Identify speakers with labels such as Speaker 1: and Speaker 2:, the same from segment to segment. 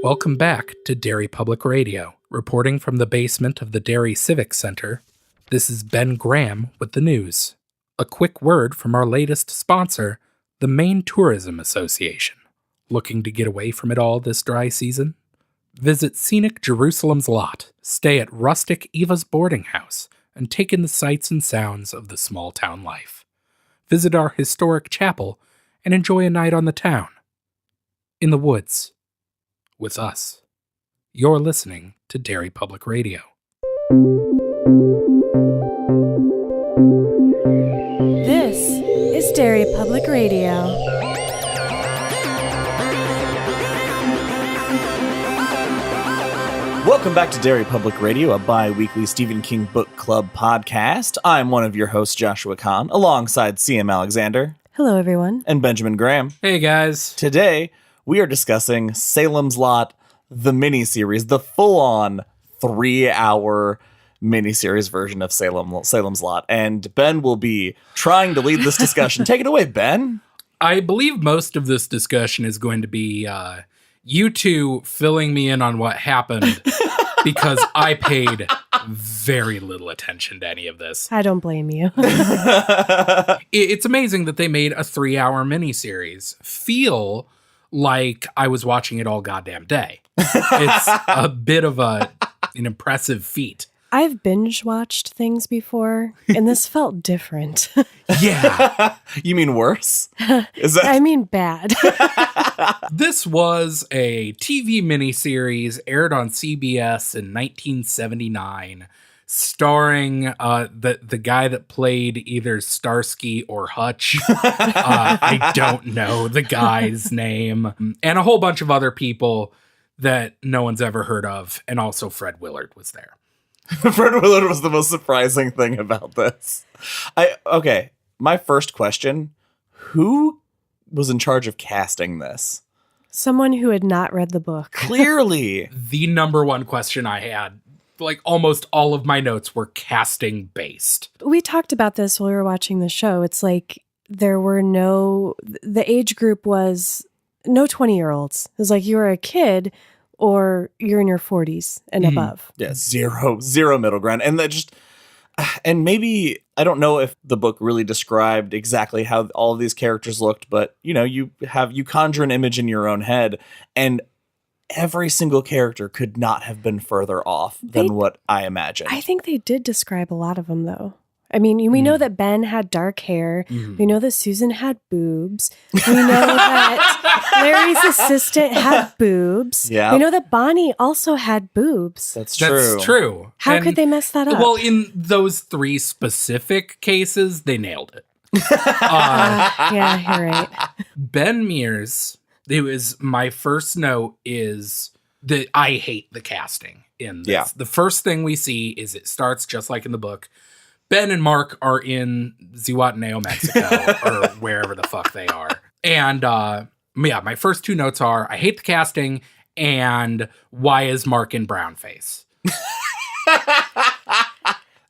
Speaker 1: Welcome back to Derry Public Radio. Reporting from the basement of the Derry Civic Center, this is Ben Graham with the news. A quick word from our latest sponsor, the Maine Tourism Association. Looking to get away from it all this dry season? Visit scenic Jerusalem's Lot, stay at rustic Eva's boarding house, and take in the sights and sounds of the small town life. Visit our historic chapel and enjoy a night on the town. In the woods. With us. You're listening to Derry Public Radio.
Speaker 2: This is Derry Public Radio.
Speaker 3: Welcome back to Derry Public Radio, a bi-weekly Stephen King Book Club podcast. I'm one of your hosts, Joshua Kahn, alongside CM Alexander.
Speaker 2: Hello, everyone.
Speaker 3: And Benjamin Graham.
Speaker 1: Hey, guys.
Speaker 3: Today, we are discussing Salem's Lot, the miniseries, the full-on 3-hour miniseries version of Salem's Lot. And Ben will be trying to lead this discussion. Take it away, Ben.
Speaker 1: I believe most of this discussion is going to be you two filling me in on what happened because I paid very little attention to any of this.
Speaker 2: I don't blame you.
Speaker 1: It's amazing that they made a 3-hour miniseries feel like I was watching it all goddamn day. It's a bit of an impressive feat.
Speaker 2: I've binge watched things before, and this felt different.
Speaker 1: Yeah.
Speaker 3: You mean worse?
Speaker 2: I mean bad.
Speaker 1: This was a TV miniseries aired on CBS in 1979, starring the guy that played either Starsky or Hutch. I don't know the guy's name. And a whole bunch of other people that no one's ever heard of. And also Fred Willard was there.
Speaker 3: Fred Willard was the most surprising thing about this. Okay, my first question, who was in charge of casting this?
Speaker 2: Someone who had not read the book.
Speaker 3: Clearly.
Speaker 1: The number one question I had, like almost all of my notes were casting based.
Speaker 2: We talked about this while we were watching the show. It's like the age group was no 20-year-olds. It was like you were a kid or you're in your 40s and above.
Speaker 3: Yeah, zero middle ground. And maybe, I don't know if the book really described exactly how all of these characters looked, but you conjure an image in your own head, and every single character could not have been further off than what I imagined.
Speaker 2: I think they did describe a lot of them, though. I mean, we know that Ben had dark hair. We know that Susan had boobs. We know that Larry's assistant had boobs.
Speaker 3: Yeah.
Speaker 2: We know that Bonnie also had boboobs.
Speaker 3: That's true.
Speaker 2: How could they mess that up?
Speaker 1: Well, in those 3 specific cases, they nailed it.
Speaker 2: Yeah, you're right.
Speaker 1: Ben Mears, it was my first note is that I hate the casting in this.
Speaker 3: Yeah.
Speaker 1: The first thing we see is it starts just like in the book. Ben and Mark are in Zihuatanejo, Mexico, or wherever the fuck they are. And my first 2 notes are, I hate the casting, and why is Mark in brownface?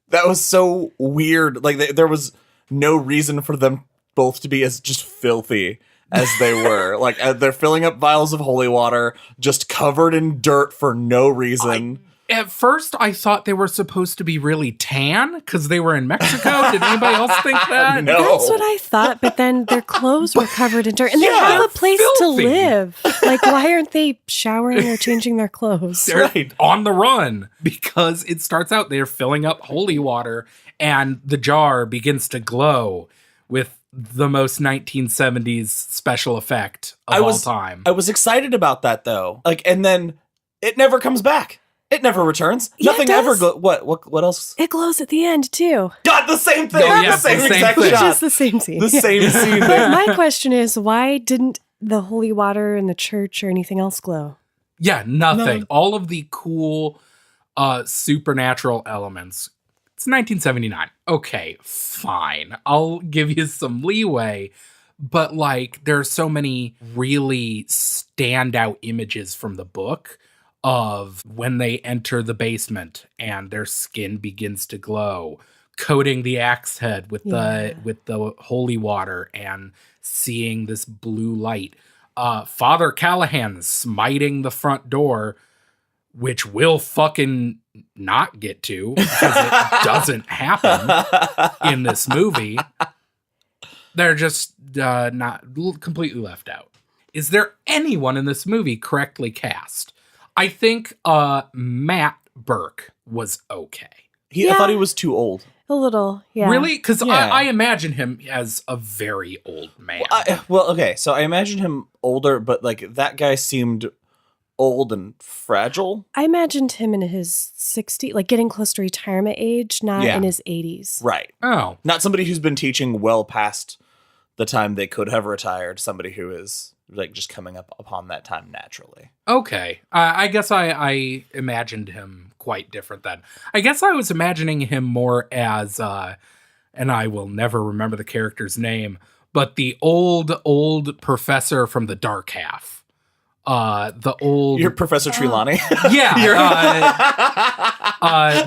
Speaker 3: That was so weird. Like, there was no reason for them both to be as just filthy as they were. Like, they're filling up vials of holy water, just covered in dirt for no reason.
Speaker 1: At first, I thought they were supposed to be really tan because they were in Mexico. Did anybody else think that?
Speaker 3: No.
Speaker 2: That's what I thought, but then their clothes were covered in dirt, and they have a place
Speaker 1: filthy.
Speaker 2: to live. Like, why aren't they showering or changing their clothes?
Speaker 1: They're on the run because it starts out they're filling up holy water, and the jar begins to glow with the most 1970s special effect of all time.
Speaker 3: I was excited about that, though. Like, and then it never comes back. It never returns.
Speaker 2: Yeah,
Speaker 3: Nothing ever. What else?
Speaker 2: It glows at the end too.
Speaker 3: God, the same thing.
Speaker 1: Oh, yeah,
Speaker 3: the same
Speaker 1: the same
Speaker 3: exact
Speaker 1: thing.
Speaker 3: shot.
Speaker 2: Just the same scene.
Speaker 3: The same scene.
Speaker 2: But my question is, why didn't the holy water in the church or anything else glow?
Speaker 1: Yeah, nothing. All of the cool supernatural elements. It's 1979. Okay, fine. I'll give you some leeway. But like, there are so many really standout images from the book of when they enter the basement and their skin begins to glow, coating the axe head with the holy water and seeing this blue light. Father Callahan smiting the front door, which we'll fucking not get to because it doesn't happen in this movie. They're just not completely left out. Is there anyone in this movie correctly cast? I think Matt Burke was okay.
Speaker 3: I thought he was too old.
Speaker 2: A little, yeah.
Speaker 1: Really? Because
Speaker 3: Yeah.
Speaker 1: I imagine him as a very old man.
Speaker 3: Well, okay, so I imagine him older, but like that guy seemed old and fragile.
Speaker 2: I imagined him in his 60s, like getting close to retirement age, not
Speaker 3: Yeah.
Speaker 2: in his 80s.
Speaker 3: Right.
Speaker 1: Oh.
Speaker 3: Not somebody who's been teaching well past the time they could have retired. Somebody who is like just coming up upon that time naturally.
Speaker 1: Okay. I guess I imagined him quite different then. I guess I was imagining him more as, and I will never remember the character's name, but the old professor from the Dark Half.
Speaker 3: You're Professor Trelawney.
Speaker 1: Yeah.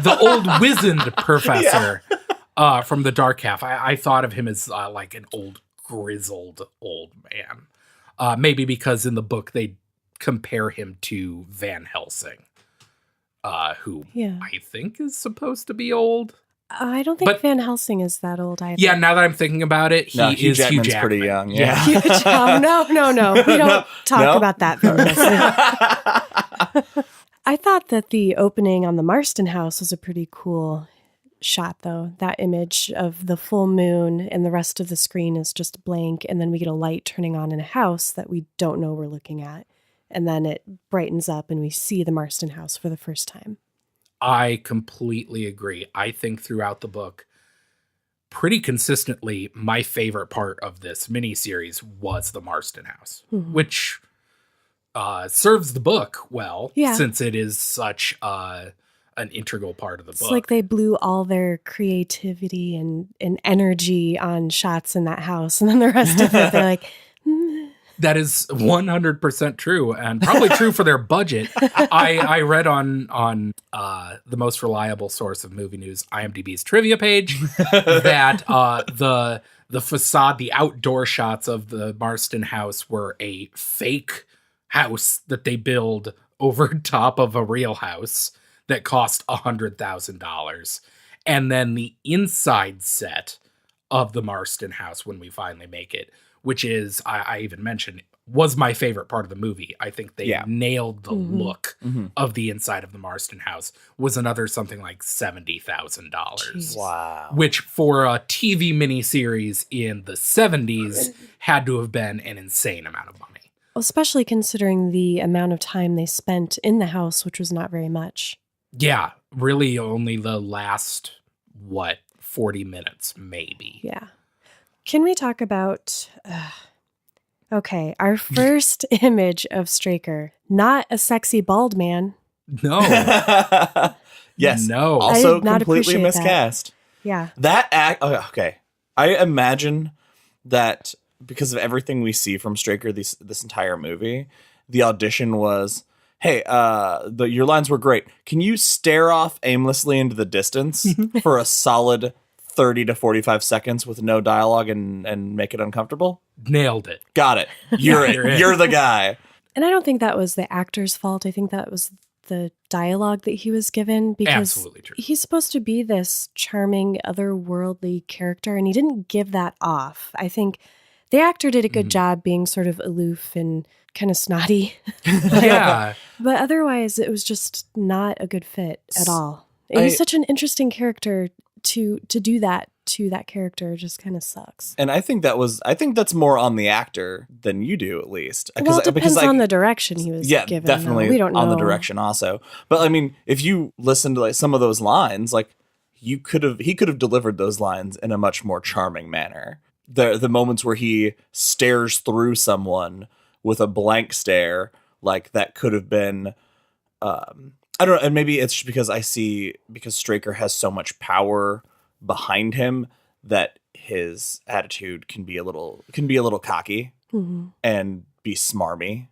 Speaker 1: The old wizened professor from the Dark Half. I thought of him as like an old grizzled old man. Maybe because in the book they compare him to Van Helsing, who I think is supposed to be old.
Speaker 2: I don't think Van Helsing is that old either.
Speaker 1: Yeah, now that I'm thinking about it,
Speaker 3: Hugh
Speaker 1: Hugh
Speaker 3: Jackman's
Speaker 1: Jackman.
Speaker 3: pretty young. Yeah.
Speaker 2: No. We don't talk about that Van Helsing. I thought that the opening on the Marsten House was a pretty cool shot, though. That image of the full moon and the rest of the screen is just blank, and then we get a light turning on in a house that we don't know we're looking at. And then it brightens up and we see the Marsten House for the first time.
Speaker 1: I completely agree. I think throughout the book, pretty consistently, my favorite part of this miniseries was the Marsten House, which serves the book well, since it is such an integral part of the book.
Speaker 2: It's like they blew all their creativity and energy on shots in that house, and then the rest of it, they're like...
Speaker 1: That is 100% true, and probably true for their budget. I read on the most reliable source of movie news, IMDb's trivia page, that the facade, the outdoor shots of the Marsten House were a fake house that they build over top of a real house that cost $100,000. And then the inside set of the Marsten House, when we finally make it, which is, I even mentioned, was my favorite part of the movie. I think they nailed the look of the inside of the Marsten House, was another something like $70,000.
Speaker 3: Wow.
Speaker 1: Which for a TV miniseries in the 70s had to have been an insane amount of money.
Speaker 2: Especially considering the amount of time they spent in the house, which was not very much.
Speaker 1: Yeah, really only the last, 40 minutes, maybe.
Speaker 2: Yeah. Can we talk about, our first image of Straker, not a sexy bald man.
Speaker 1: No.
Speaker 3: Yes.
Speaker 1: No.
Speaker 3: Also
Speaker 2: I did not
Speaker 3: completely
Speaker 2: appreciate
Speaker 3: miscast.
Speaker 2: Yeah.
Speaker 3: That act. Okay. I imagine that because of everything we see from Straker this entire movie, the audition was, hey, your lines were great. Can you stare off aimlessly into the distance for a solid 30 to 45 seconds with no dialogue and make it uncomfortable?
Speaker 1: Nailed it.
Speaker 3: Got it. You're it. You're the guy.
Speaker 2: And I don't think that was the actor's fault. I think that was the dialogue that he was given, because
Speaker 1: Absolutely true.
Speaker 2: he's supposed to be this charming, otherworldly character, and he didn't give that off. I think the actor did a good job being sort of aloof and kind of snotty.
Speaker 1: Yeah.
Speaker 2: But otherwise, it was just not a good fit at all. He's such an interesting character. To do that to that character just kind of sucks.
Speaker 3: And I think that's more on the actor than you do, at least.
Speaker 2: Well, it depends on the direction he was given.
Speaker 3: Yeah, definitely
Speaker 2: We don't know.
Speaker 3: on the direction also. But I mean, if you listen to like some of those lines, like he could have delivered those lines in a much more charming manner. The moments where he stares through someone with a blank stare, like that could have been I don't know, and maybe it's just because Straker has so much power behind him that his attitude can be a little cocky and be smarmy.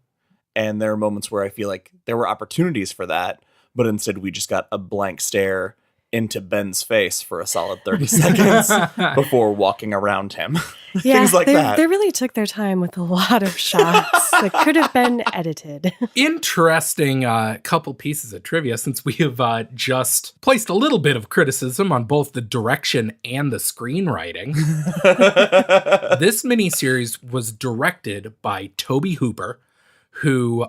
Speaker 3: And there are moments where I feel like there were opportunities for that, but instead we just got a blank stare into Ben's face for a solid 30 seconds before walking around him.
Speaker 2: Yeah,
Speaker 3: Things like that.
Speaker 2: They really took their time with a lot of shots that could have been edited.
Speaker 1: Interesting couple pieces of trivia, since we have just placed a little bit of criticism on both the direction and the screenwriting. This miniseries was directed by Tobe Hooper, who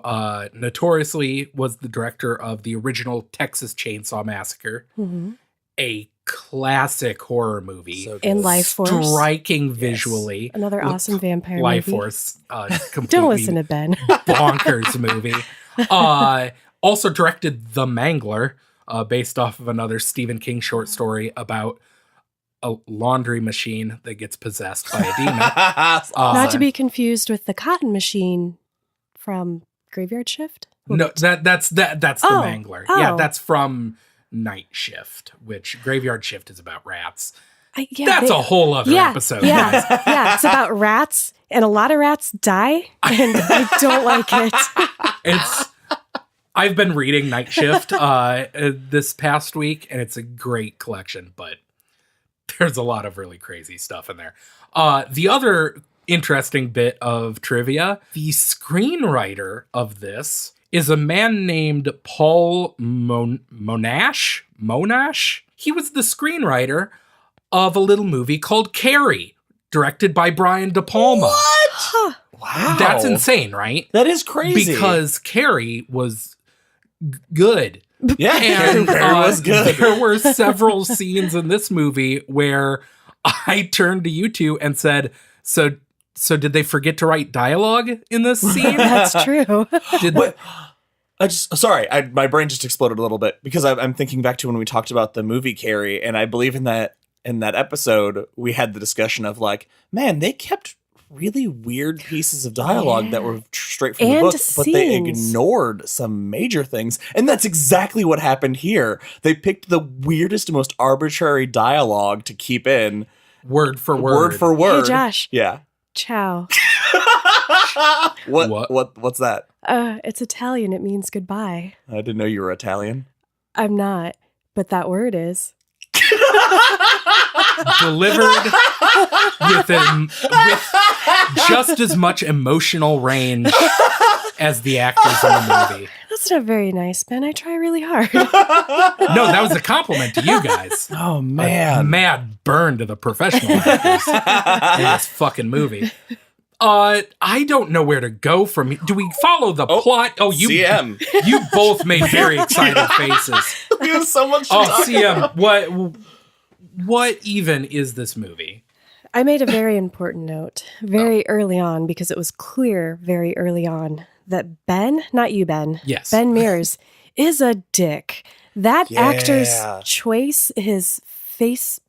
Speaker 1: notoriously was the director of the original Texas Chainsaw Massacre, a classic horror movie.
Speaker 3: So
Speaker 2: In Life Force.
Speaker 1: Striking visually.
Speaker 2: Another awesome vampire
Speaker 1: Life
Speaker 2: movie.
Speaker 1: Force. Completely
Speaker 2: Don't listen to Ben.
Speaker 1: bonkers movie. Also directed The Mangler, based off of another Stephen King short story about a laundry machine that gets possessed by a demon.
Speaker 2: Not to be confused with the cotton machine from Graveyard Shift.
Speaker 1: No, that's The Mangler. Yeah,
Speaker 2: Oh.
Speaker 1: that's from Night Shift, which Graveyard Shift is about rats.
Speaker 2: Yeah,
Speaker 1: That's a whole other episode.
Speaker 2: Yeah,
Speaker 1: guys.
Speaker 2: yeah, it's about rats, and a lot of rats die, and I don't like it.
Speaker 1: I've been reading Night Shift this past week, and it's a great collection, but there's a lot of really crazy stuff in there. The other interesting bit of trivia, the screenwriter of this is a man named Paul Monash. He was the screenwriter of a little movie called Carrie, directed by Brian De Palma.
Speaker 3: What? Wow.
Speaker 1: That's insane, right?
Speaker 3: That is crazy.
Speaker 1: Because Carrie was good.
Speaker 3: Yeah,
Speaker 1: And
Speaker 3: Carrie was good.
Speaker 1: There were several scenes in this movie where I turned to you two and said, so did they forget to write dialogue in this scene?
Speaker 2: That's true.
Speaker 3: What? My brain just exploded a little bit because I'm thinking back to when we talked about the movie Carrie, and I believe in that episode we had the discussion of like, man, they kept really weird pieces of dialogue that were straight from the
Speaker 2: And
Speaker 3: book, but they
Speaker 2: scenes.
Speaker 3: ignored some major things, and that's exactly what happened here. They picked the weirdest, most arbitrary dialogue to keep in,
Speaker 1: Word for word.
Speaker 3: word for word.
Speaker 2: Hey, Josh.
Speaker 3: Yeah.
Speaker 2: Ciao.
Speaker 3: What's that?
Speaker 2: It's Italian. It means goodbye.
Speaker 3: I didn't know you were Italian.
Speaker 2: I'm not, but that word is.
Speaker 1: Delivered with just as much emotional range as the actors in the movie.
Speaker 2: That's not very nice, Ben. I try really hard.
Speaker 1: No, that was a compliment to you guys.
Speaker 3: Oh
Speaker 1: A
Speaker 3: man.
Speaker 1: mad burn to the professional actors in this fucking movie. I don't know where to go from here. Do we follow the plot? Oh,
Speaker 3: CM.
Speaker 1: You both made very excited faces.
Speaker 3: We have so much to
Speaker 1: Oh,
Speaker 3: talk about.
Speaker 1: CM, what even is this movie?
Speaker 2: I made a very important note very early on because it was clear very early on that Ben, not you, Ben,
Speaker 1: Yes.
Speaker 2: Ben Mears is a dick. That
Speaker 3: Yeah.
Speaker 2: actor's choice, his faces,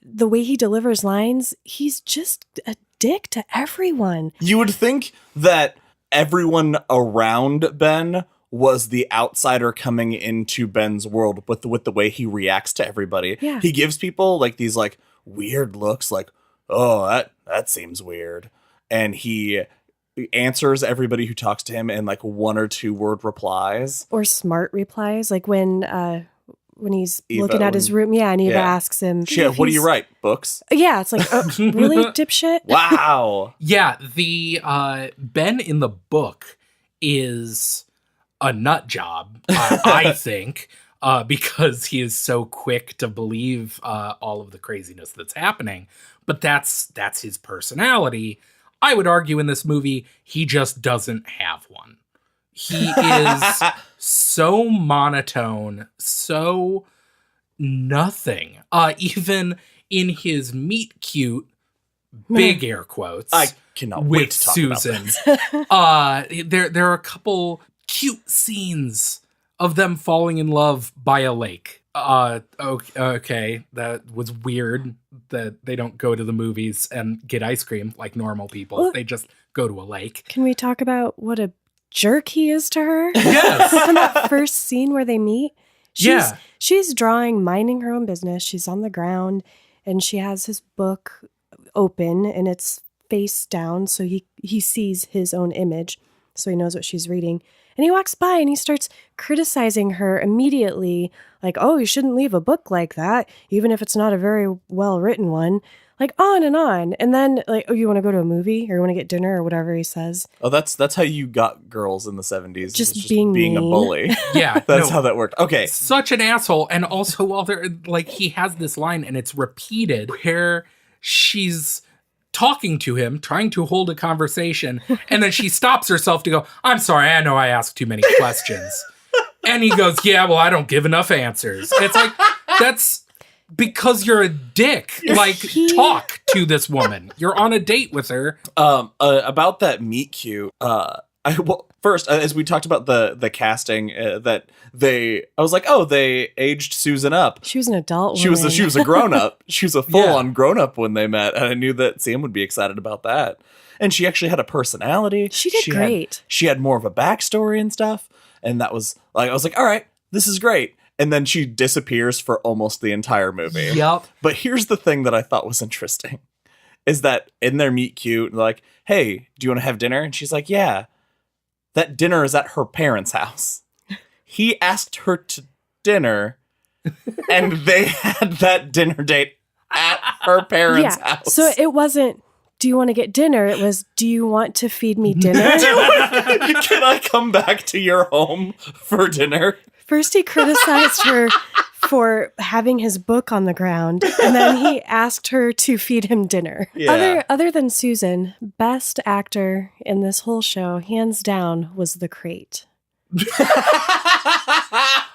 Speaker 2: the way he delivers lines, he's just a dick to everyone.
Speaker 3: You would think that everyone around Ben was the outsider coming into Ben's world with the way he reacts to everybody.
Speaker 2: Yeah.
Speaker 3: He gives people like these like weird looks like, oh, that seems weird. And he answers everybody who talks to him in like 1 or 2 word replies.
Speaker 2: Or smart replies, like when he's
Speaker 3: Eva,
Speaker 2: looking at his room, and Eva
Speaker 3: yeah.
Speaker 2: asks him,
Speaker 3: Yeah,
Speaker 2: if
Speaker 3: what do you
Speaker 2: he's-
Speaker 3: write? Books?
Speaker 2: Yeah, it's like, oh, really, dipshit?
Speaker 3: Wow.
Speaker 1: Yeah, the Ben in the book is a nut job, I think, because he is so quick to believe all of the craziness that's happening. But that's his personality. I would argue in this movie, he just doesn't have one. He is so monotone, so nothing. Even in his meet cute, big air quotes.
Speaker 3: I cannot wait
Speaker 1: with
Speaker 3: to talk
Speaker 1: Susan.
Speaker 3: about this.
Speaker 1: There are a couple cute scenes of them falling in love by a lake. Okay, that was weird that they don't go to the movies and get ice cream like normal people.
Speaker 2: Well-
Speaker 1: They just go to a lake.
Speaker 2: Can we talk about what a jerk he is to her?
Speaker 1: Yes.
Speaker 2: In that first scene where they meet,
Speaker 1: Yeah.
Speaker 2: she's drawing, minding her own business. She's on the ground, and she has his book open, and it's face down, so he sees his own image, so he knows what she's reading. And he walks by and he starts criticizing her immediately. Like, oh, you shouldn't leave a book like that, even if it's not a very well-written one. Like, on and on. And then, like, oh, you want to go to a movie? Or you want to get dinner? Or whatever he says.
Speaker 3: Oh, that's how you got girls in the 70s.
Speaker 2: Just
Speaker 3: being
Speaker 2: being
Speaker 3: a
Speaker 2: mean.
Speaker 3: bully.
Speaker 1: Yeah.
Speaker 3: That's how that worked. Okay.
Speaker 1: Such an asshole. And also, while they're like, he has this line and it's repeated where she's talking to him, trying to hold a conversation. And then she stops herself to go, I'm sorry, I know I asked too many questions. And he goes, yeah, well, I don't give enough answers. It's like, that's because you're a dick. Like, talk to this woman. You're on a date with her.
Speaker 3: About that meet cute, first, as we talked about the casting, I was like, oh, they aged Susan up.
Speaker 2: She was an adult
Speaker 3: She
Speaker 2: woman.
Speaker 3: was a grown up. She was a full on grown up when they met, and I knew that Sam would be excited about that. And she actually had a personality.
Speaker 2: She did great.
Speaker 3: She had more of a backstory and stuff, and that was like, I was like, all right, this is great. And then she disappears for almost the entire movie.
Speaker 1: Yep.
Speaker 3: But here's the thing that I thought was interesting, is that in their meet cute, like, hey, do you want to have dinner? And she's like, yeah. That dinner is at her parents' house. He asked her to dinner, and they had that dinner date at her parents' house.
Speaker 2: So it wasn't, do you want to get dinner? It was, do you want to feed me dinner?
Speaker 3: Can I come back to your home for dinner?
Speaker 2: First, he criticized her for having his book on the ground, and then he asked her to feed him dinner.
Speaker 3: Yeah.
Speaker 2: Other than Susan, best actor in this whole show, hands down, was the Crate.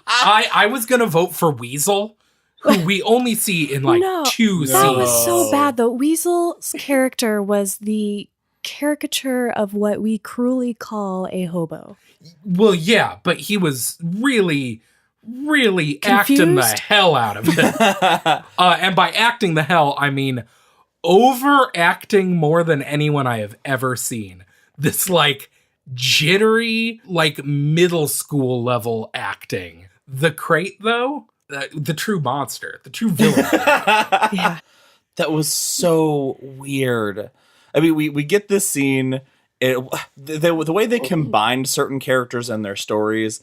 Speaker 1: I was going to vote for Weasel, who we only see in like two scenes.
Speaker 2: That was so bad, though. Weasel's character was the caricature of what we cruelly call a hobo.
Speaker 1: Well, yeah, but he was really
Speaker 2: Confused?
Speaker 1: acting the hell out of it. And by acting the hell, I mean overacting more than anyone I have ever seen. This like jittery, like middle school level acting. The Crate, though, the true monster, the true villain.
Speaker 2: Yeah.
Speaker 3: That was so weird. I mean, we get this scene. The way they combined certain characters and their stories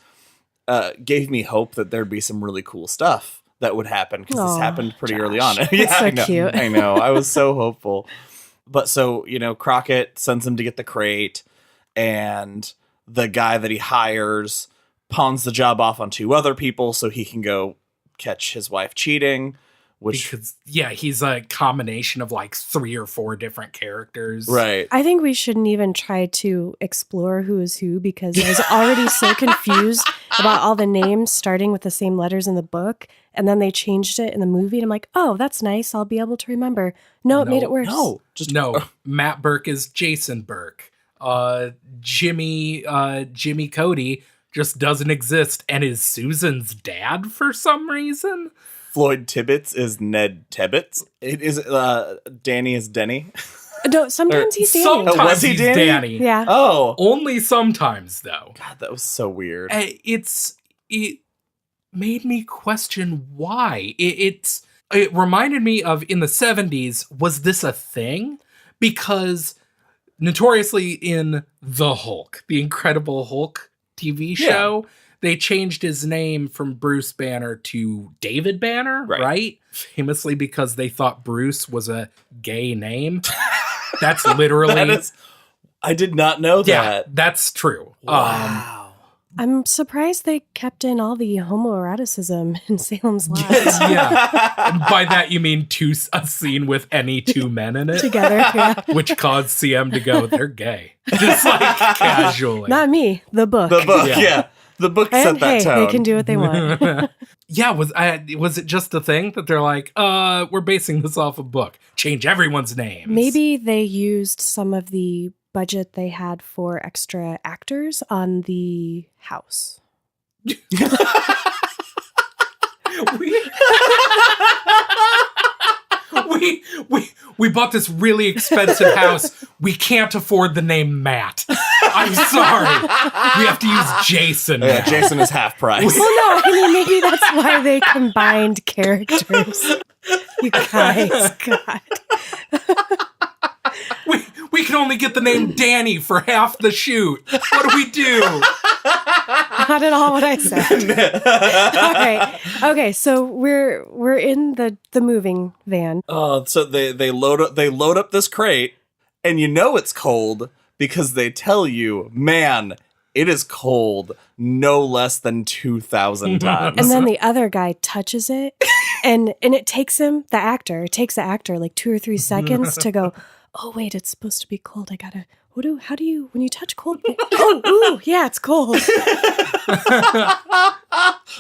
Speaker 3: gave me hope that there'd be some really cool stuff that would happen, because this happened pretty early on.
Speaker 2: That's so cute.
Speaker 3: I know. I was so hopeful. But so, Crockett sends him to get the Crate, and the guy that he hires pawns the job off on two other people so he can go catch his wife cheating.
Speaker 1: Because, he's a combination of like 3 or 4 different characters.
Speaker 3: Right.
Speaker 2: I think we shouldn't even try to explore who is who, because I was already so confused about all the names starting with the same letters in the book. And then they changed it in the movie. And I'm like, oh, that's nice. I'll be able to remember. No, it made it worse.
Speaker 3: No.
Speaker 1: Matt Burke is Jason Burke. Jimmy Cody just doesn't exist and is Susan's dad for some reason.
Speaker 3: Floyd Tibbets is Ned Tibbets. It is Danny is Denny.
Speaker 2: No, sometimes he's Danny.
Speaker 1: Sometimes
Speaker 3: was he
Speaker 1: he's
Speaker 3: Danny?
Speaker 1: Danny.
Speaker 2: Yeah.
Speaker 3: Oh.
Speaker 1: Only sometimes, though.
Speaker 3: God, that was so weird.
Speaker 1: It made me question why. It reminded me of, in the 70s, was this a thing? Because notoriously in The Hulk, the Incredible Hulk TV show, they changed his name from Bruce Banner to David Banner, right? Famously because they thought Bruce was a gay name. That's literally...
Speaker 3: I did not know that.
Speaker 1: Yeah, that's true.
Speaker 3: Wow.
Speaker 2: I'm surprised they kept in all the homoeroticism in Salem's Lot.
Speaker 1: Yeah. And by that, you mean a scene with any 2 men in it?
Speaker 2: Together, yeah.
Speaker 1: Which caused CM to go, they're gay. Just like casually.
Speaker 2: Not me, the book.
Speaker 3: The book, yeah. The book set that tone.
Speaker 2: They can do what they want.
Speaker 1: Yeah, was it just a thing that they're like, we're basing this off a book. Change everyone's names.
Speaker 2: Maybe they used some of the budget they had for extra actors on the house.
Speaker 1: We bought this really expensive house. We can't afford the name Matt. I'm sorry. We have to use Jason.
Speaker 3: Yeah,
Speaker 1: now.
Speaker 3: Jason is half price.
Speaker 2: Well, no, I mean, maybe that's why they combined characters. You guys, God.
Speaker 1: We can only get the name Danny for half the shoot. What do we do?
Speaker 2: not at all what I said. All right. Okay, so we're in the moving van.
Speaker 3: So they load up this crate, and you know it's cold because they tell you, man, it is cold no less than 2,000 times.
Speaker 2: And then the other guy touches it, and it takes the actor like 2 or 3 seconds to go, oh wait, it's supposed to be cold. I gotta. How do you, when you touch cold? Ooh, yeah, it's cold.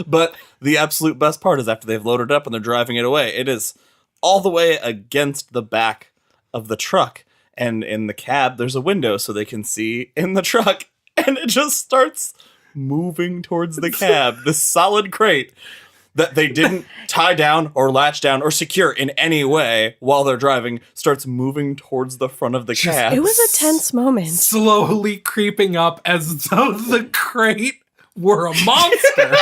Speaker 3: But the absolute best part is after they've loaded up and they're driving it away, it is all the way against the back of the truck. And in the cab, there's a window so they can see in the truck. And it just starts moving towards the cab, this solid crate that they didn't tie down or latch down or secure in any way while they're driving, starts moving towards the front of the cab.
Speaker 2: It was a tense moment.
Speaker 1: Slowly creeping up as though the crate were a monster.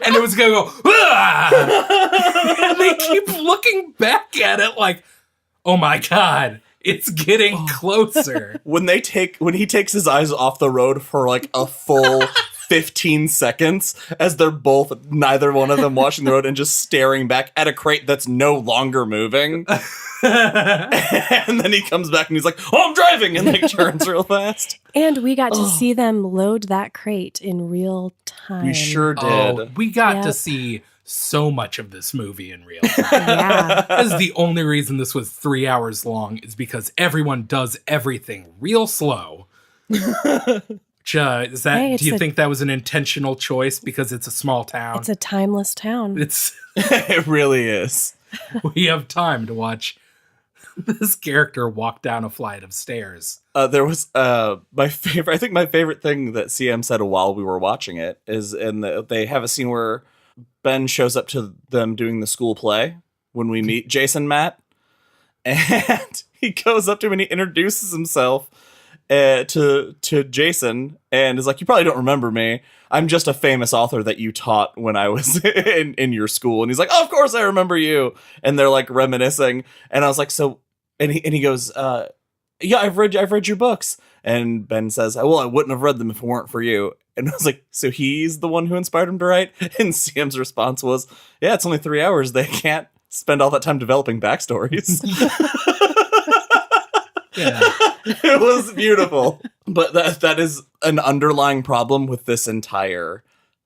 Speaker 1: And it was going to go, ah! And they keep looking back at it like, oh my God, it's getting closer.
Speaker 3: When he takes his eyes off the road for like a full 15 seconds as they're neither one of them watching the road and just staring back at a crate that's no longer moving. And then he comes back and he's like, oh, I'm driving, and like turns real fast.
Speaker 2: And we got to see them load that crate in real time.
Speaker 3: We sure did.
Speaker 1: Oh, we got to see so much of this movie in real time.
Speaker 2: Yeah.
Speaker 1: That is the only reason this was 3 hours long, is because everyone does everything real slow. Do you think that was an intentional choice because it's a small town?
Speaker 2: It's a timeless town.
Speaker 3: It really is.
Speaker 1: We have time to watch this character walk down a flight of stairs.
Speaker 3: There was my favorite thing that CM said while we were watching it is they have a scene where Ben shows up to them doing the school play when we meet Jason Matt, and he goes up to him and he introduces himself to Jason and is like, you probably don't remember me. I'm just a famous author that you taught when I was in your school. And he's like, oh, of course I remember you. And they're like reminiscing. And I was like, so, and he goes, yeah, I've read your books. And Ben says, well, I wouldn't have read them if it weren't for you. And I was like, so he's the one who inspired him to write? And CM's response was, yeah, it's only 3 hours. They can't spend all that time developing backstories.
Speaker 1: Yeah.
Speaker 3: It was beautiful. But that is an underlying problem with this entire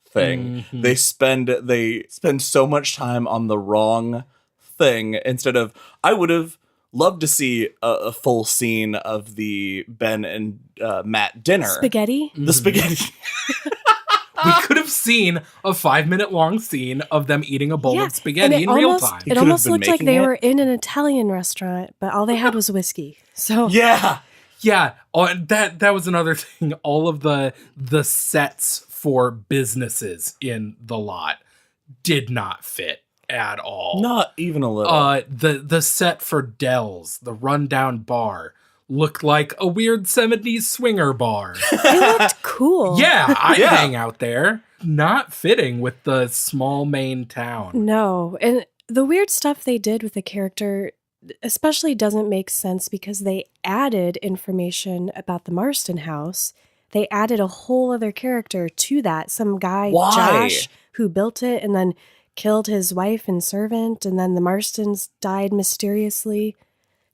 Speaker 3: thing.
Speaker 1: Mm-hmm.
Speaker 3: They spend so much time on the wrong thing instead of, I would have loved to see a full scene of the Ben and Matt dinner.
Speaker 2: Spaghetti?
Speaker 3: The spaghetti.
Speaker 1: We could have seen a 5-minute long scene of them eating a bowl of spaghetti in real time.
Speaker 2: It almost looked like they were in an Italian restaurant, but all they had was whiskey. So
Speaker 3: yeah.
Speaker 1: Oh, and that was another thing. All of the sets for businesses in the lot did not fit at all.
Speaker 3: Not even a little.
Speaker 1: The set for Dell's, the rundown bar, looked like a weird 70s swinger bar.
Speaker 2: It looked cool.
Speaker 1: Yeah, I'd hang out there. Not fitting with the small main town.
Speaker 2: No, and the weird stuff they did with the character especially doesn't make sense because they added information about the Marsten House. They added a whole other character to that. Some guy, Josh, who built it and then killed his wife and servant, and then the Marstens died mysteriously.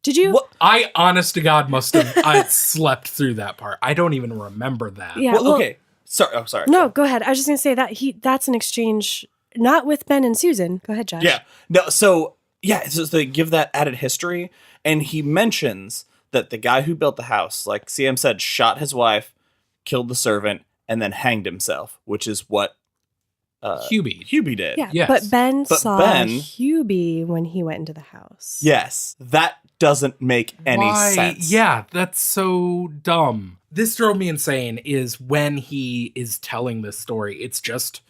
Speaker 2: Did you?
Speaker 3: What?
Speaker 1: I, honest to God, must have I slept through that part. I don't even remember that.
Speaker 2: Yeah.
Speaker 3: Well, okay. Sorry. Oh, sorry.
Speaker 2: No, go ahead. I was just going to say that's an exchange, not with Ben and Susan. Go ahead, Josh.
Speaker 3: Yeah. No, so they give that added history, and he mentions that the guy who built the house, like CM said, shot his wife, killed the servant, and then hanged himself, which is what Hubie did.
Speaker 2: Yeah,
Speaker 1: yes.
Speaker 2: But Ben saw Hubie when he went into the house.
Speaker 3: Yes, that doesn't make any sense.
Speaker 1: Yeah, that's so dumb. This drove me insane is when he is telling this story. It's just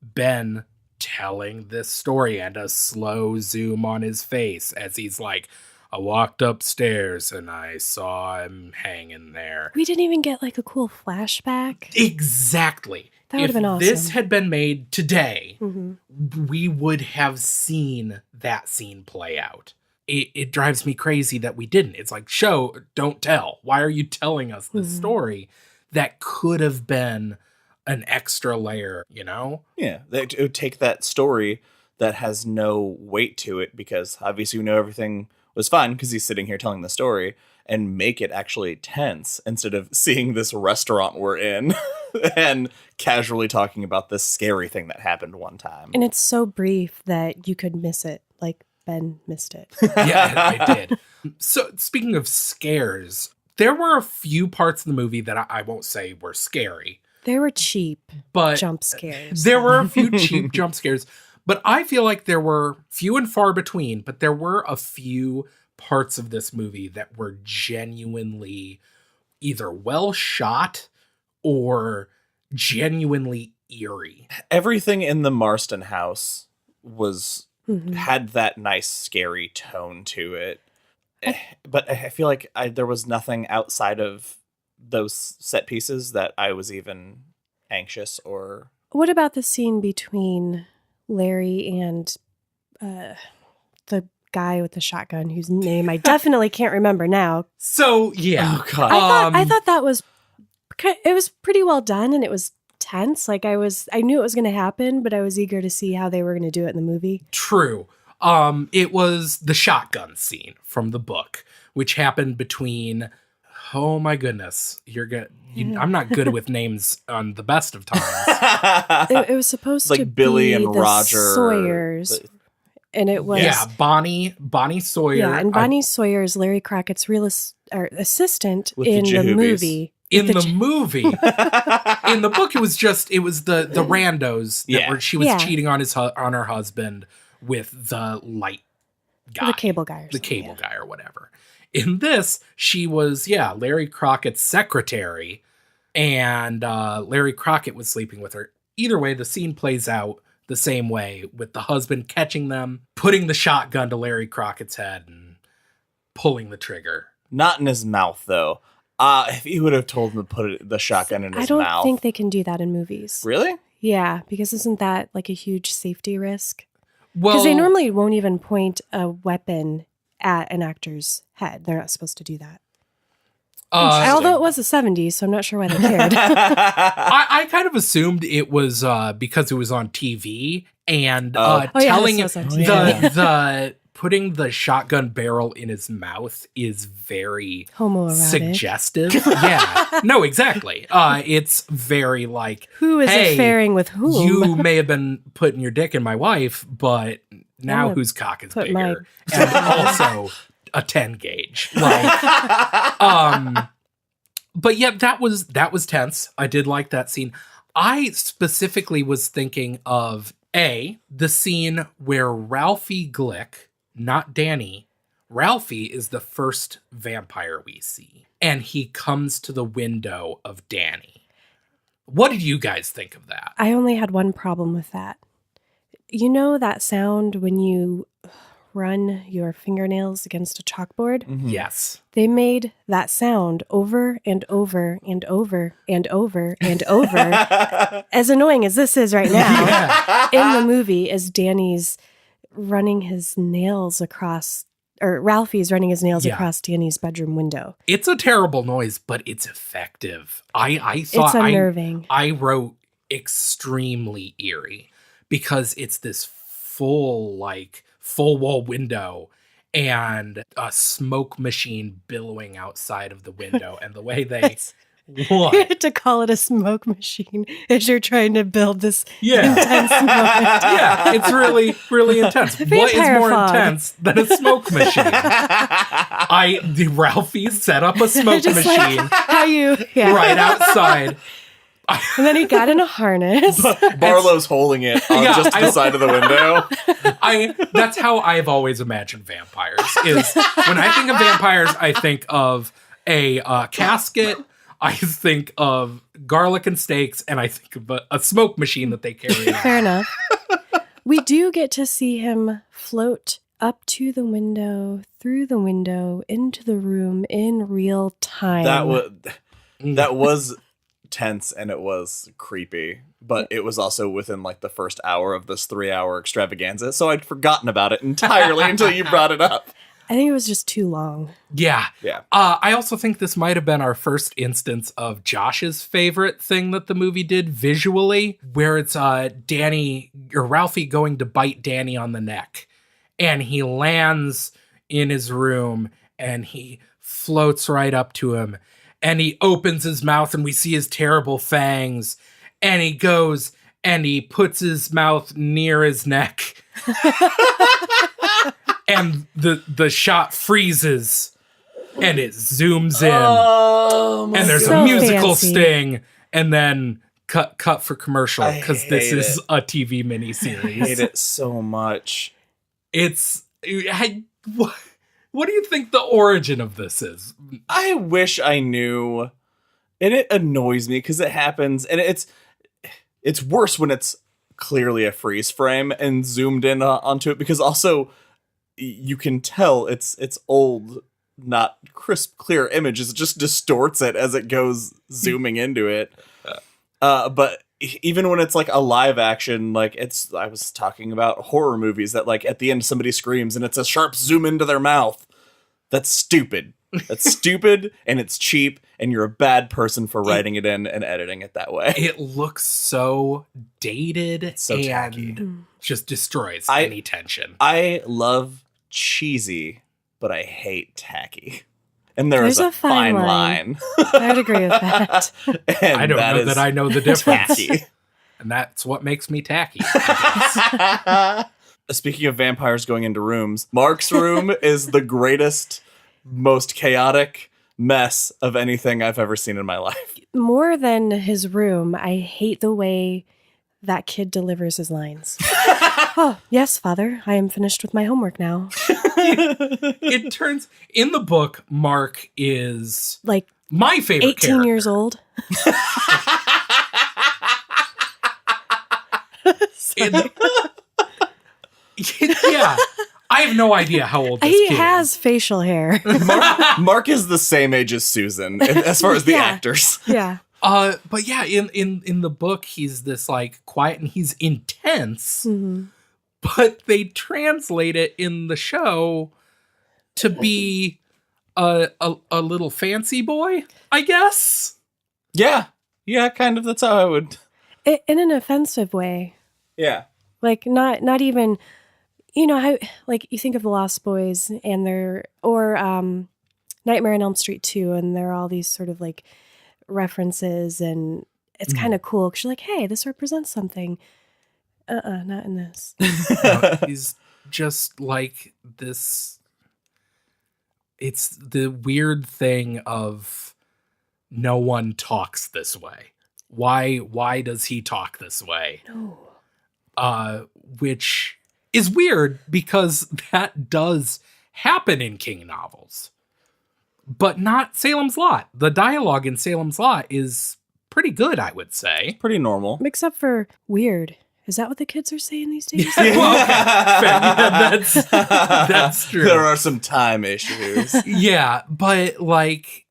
Speaker 1: Ben telling this story and a slow zoom on his face as he's like, I walked upstairs and I saw him hanging there.
Speaker 2: We didn't even get like a cool flashback.
Speaker 1: Exactly.
Speaker 2: That would have been awesome.
Speaker 1: If this had been made today, we would have seen that scene play out. It drives me crazy that we didn't. It's like, show, don't tell. Why are you telling us this story that could have been an extra layer, you know?
Speaker 3: Yeah, it would take that story that has no weight to it, because obviously we know everything was fine because he's sitting here telling the story, and make it actually tense instead of seeing this restaurant we're in and casually talking about this scary thing that happened one time.
Speaker 2: And it's so brief that you could miss it, like Ben missed it.
Speaker 1: Yeah, I did. So speaking of scares, there were a few parts in the movie that I won't say were scary.
Speaker 2: There were cheap
Speaker 1: But
Speaker 2: jump scares.
Speaker 1: there were a few cheap jump scares, but I feel like there were few and far between, but there were a few parts of this movie that were genuinely either well shot or genuinely eerie.
Speaker 3: Everything in the Marsten house was had that nice scary tone to it. But I feel like there was nothing outside of those set pieces that I was even anxious or...
Speaker 2: What about the scene between Larry and the guy with the shotgun, whose name I definitely can't remember now?
Speaker 1: So, yeah.
Speaker 3: Oh, God.
Speaker 2: I thought that was... It was pretty well done, and it was tense. Like, I knew it was going to happen, but I was eager to see how they were going to do it in the movie.
Speaker 1: True. It was the shotgun scene from the book, which happened between... Oh my goodness. I'm not good with names on the best of times.
Speaker 2: It was supposed
Speaker 3: like
Speaker 2: to
Speaker 3: Billy
Speaker 2: be
Speaker 3: and
Speaker 2: the
Speaker 3: Roger
Speaker 2: Sawyers. And it was...
Speaker 1: Yeah, Bonnie Sawyer.
Speaker 2: Yeah, and Bonnie Sawyer is Larry Crockett's assistant
Speaker 3: With
Speaker 2: in
Speaker 3: the
Speaker 2: the
Speaker 3: Jahoobies.
Speaker 2: movie.
Speaker 1: In the movie. In the book, it was the randos that she was cheating on her husband with the light guy.
Speaker 2: The cable guy.
Speaker 1: The cable guy or whatever. In this, she was, Larry Crockett's secretary, and Larry Crockett was sleeping with her. Either way, the scene plays out the same way, with the husband catching them, putting the shotgun to Larry Crockett's head, and pulling the trigger.
Speaker 3: Not in his mouth, though. If he would have told him to put the shotgun in his mouth.
Speaker 2: I don't think they can do that in movies.
Speaker 3: Really?
Speaker 2: Yeah, because isn't that like a huge safety risk?
Speaker 1: Well,
Speaker 2: Because they normally won't even point a weapon at an actor's head. They're not supposed to do that. Although it was the 70s, so I'm not sure why they cared.
Speaker 1: I kind of assumed it was because it was on TV, and telling the putting the shotgun barrel in his mouth is very
Speaker 2: homoerotic,
Speaker 1: suggestive. Yeah, no, exactly. It's very like,
Speaker 2: who is affaring with whom?
Speaker 1: You may have been putting your dick in my wife, but now whose cock is bigger? And also a 10 gauge. Like, but yeah, that was tense. I did like that scene. I specifically was thinking of the scene where Ralphie Glick, not Danny, Ralphie is the first vampire we see, and he comes to the window of Danny. What did you guys think of that?
Speaker 2: I only had one problem with that. You know that sound when you run your fingernails against a chalkboard?
Speaker 1: Mm-hmm. Yes.
Speaker 2: They made that sound over and over and over and over and over. As annoying as this is right now, in the movie, as Danny's running his nails across, or Ralphie's running his nails across Danny's bedroom window.
Speaker 1: It's a terrible noise, but it's effective. I thought
Speaker 2: it's unnerving.
Speaker 1: I wrote extremely eerie because it's this full wall window and a smoke machine billowing outside of the window, and the way they what?
Speaker 2: To call it a smoke machine as you're trying to build this
Speaker 1: intense
Speaker 2: moment.
Speaker 1: Yeah, it's really, really intense. What is more intense than a smoke machine? Ralphie set up a smoke machine right outside.
Speaker 2: And then he got in a harness.
Speaker 3: Barlow's holding it on just the side of the window.
Speaker 1: That's how I've always imagined vampires. Is when I think of vampires, I think of a casket, I think of garlic and steaks, and I think of a smoke machine that they carry around.
Speaker 2: Fair enough. We do get to see him float up to the window, through the window, into the room in real time.
Speaker 3: That was tense, and it was creepy, but it was also within like the first hour of this 3-hour extravaganza, so I'd forgotten about it entirely until you brought it up.
Speaker 2: I think it was just too long.
Speaker 1: Yeah.
Speaker 3: Yeah.
Speaker 1: I also think this might have been our first instance of Josh's favorite thing that the movie did visually, where it's Danny or Ralphie going to bite Danny on the neck. And he lands in his room and he floats right up to him and he opens his mouth and we see his terrible fangs and he goes and he puts his mouth near his neck. And the shot freezes and it zooms in.
Speaker 3: Oh,
Speaker 1: and there's
Speaker 2: so
Speaker 1: a musical
Speaker 2: fancy.
Speaker 1: sting and then cut for commercial
Speaker 3: I
Speaker 1: because this
Speaker 3: hate
Speaker 1: is
Speaker 3: it.
Speaker 1: a TV
Speaker 3: I
Speaker 1: miniseries.
Speaker 3: hate it so much.
Speaker 1: What do you think the origin of this is?
Speaker 3: I wish I knew. And it annoys me because it happens, and it's worse when it's clearly a freeze frame and zoomed in onto it, because also you can tell it's old, not crisp, clear images. It just distorts it as it goes zooming into it. But even when it's like a live action, like I was talking about horror movies that like at the end somebody screams and it's a sharp zoom into their mouth. That's stupid. That's stupid, and it's cheap, and you're a bad person for writing it in and editing it that way.
Speaker 1: It looks so dated
Speaker 3: So
Speaker 1: and
Speaker 3: tacky.
Speaker 1: just destroys
Speaker 3: I-
Speaker 1: any tension.
Speaker 3: I love cheesy, but I hate tacky. And there's
Speaker 2: There's
Speaker 3: a fine line.
Speaker 2: I would agree with that.
Speaker 3: And
Speaker 1: I don't know
Speaker 3: is
Speaker 1: that I know the difference.
Speaker 3: tacky.
Speaker 1: And that's what makes me tacky. I guess.
Speaker 3: Speaking of vampires going into rooms, Mark's room is the greatest, most chaotic mess of anything I've ever seen in my life.
Speaker 2: More than his room, I hate the way that kid delivers his lines. Oh, yes, Father, I am finished with my homework now.
Speaker 1: It turns in the book, Mark is
Speaker 2: Like
Speaker 1: my favorite
Speaker 2: 18
Speaker 1: character.
Speaker 2: years old.
Speaker 1: Yeah. I have no idea how old this
Speaker 2: He
Speaker 1: kid
Speaker 2: has
Speaker 1: is.
Speaker 2: facial hair.
Speaker 3: Mark is the same age as Susan, as far as the
Speaker 2: Yeah.
Speaker 3: actors.
Speaker 2: Yeah.
Speaker 1: But yeah, in the book, he's this like quiet and he's intense,
Speaker 2: Mhm.
Speaker 1: but they translate it in the show to be a little fancy boy, I guess.
Speaker 3: Yeah. Yeah, kind of. That's how I would.
Speaker 2: In an offensive way.
Speaker 3: Yeah.
Speaker 2: Like not even, you know, how like you think of the Lost Boys and Nightmare on Elm Street 2, and there are all these sort of like references, and it's kind of cool because you're like, hey, this represents something. Not in this.
Speaker 1: He's just like this. It's the weird thing of no one talks this way. Why does he talk this way?
Speaker 2: No.
Speaker 1: Which is weird because that does happen in King novels, but not Salem's Lot. The dialogue in Salem's Lot is pretty good, I would say.
Speaker 3: Pretty normal.
Speaker 2: Except for weird. Is that what the kids are saying these days?
Speaker 1: Well, okay. Fair. Yeah, that's true.
Speaker 3: There are some time issues.
Speaker 1: Yeah, but like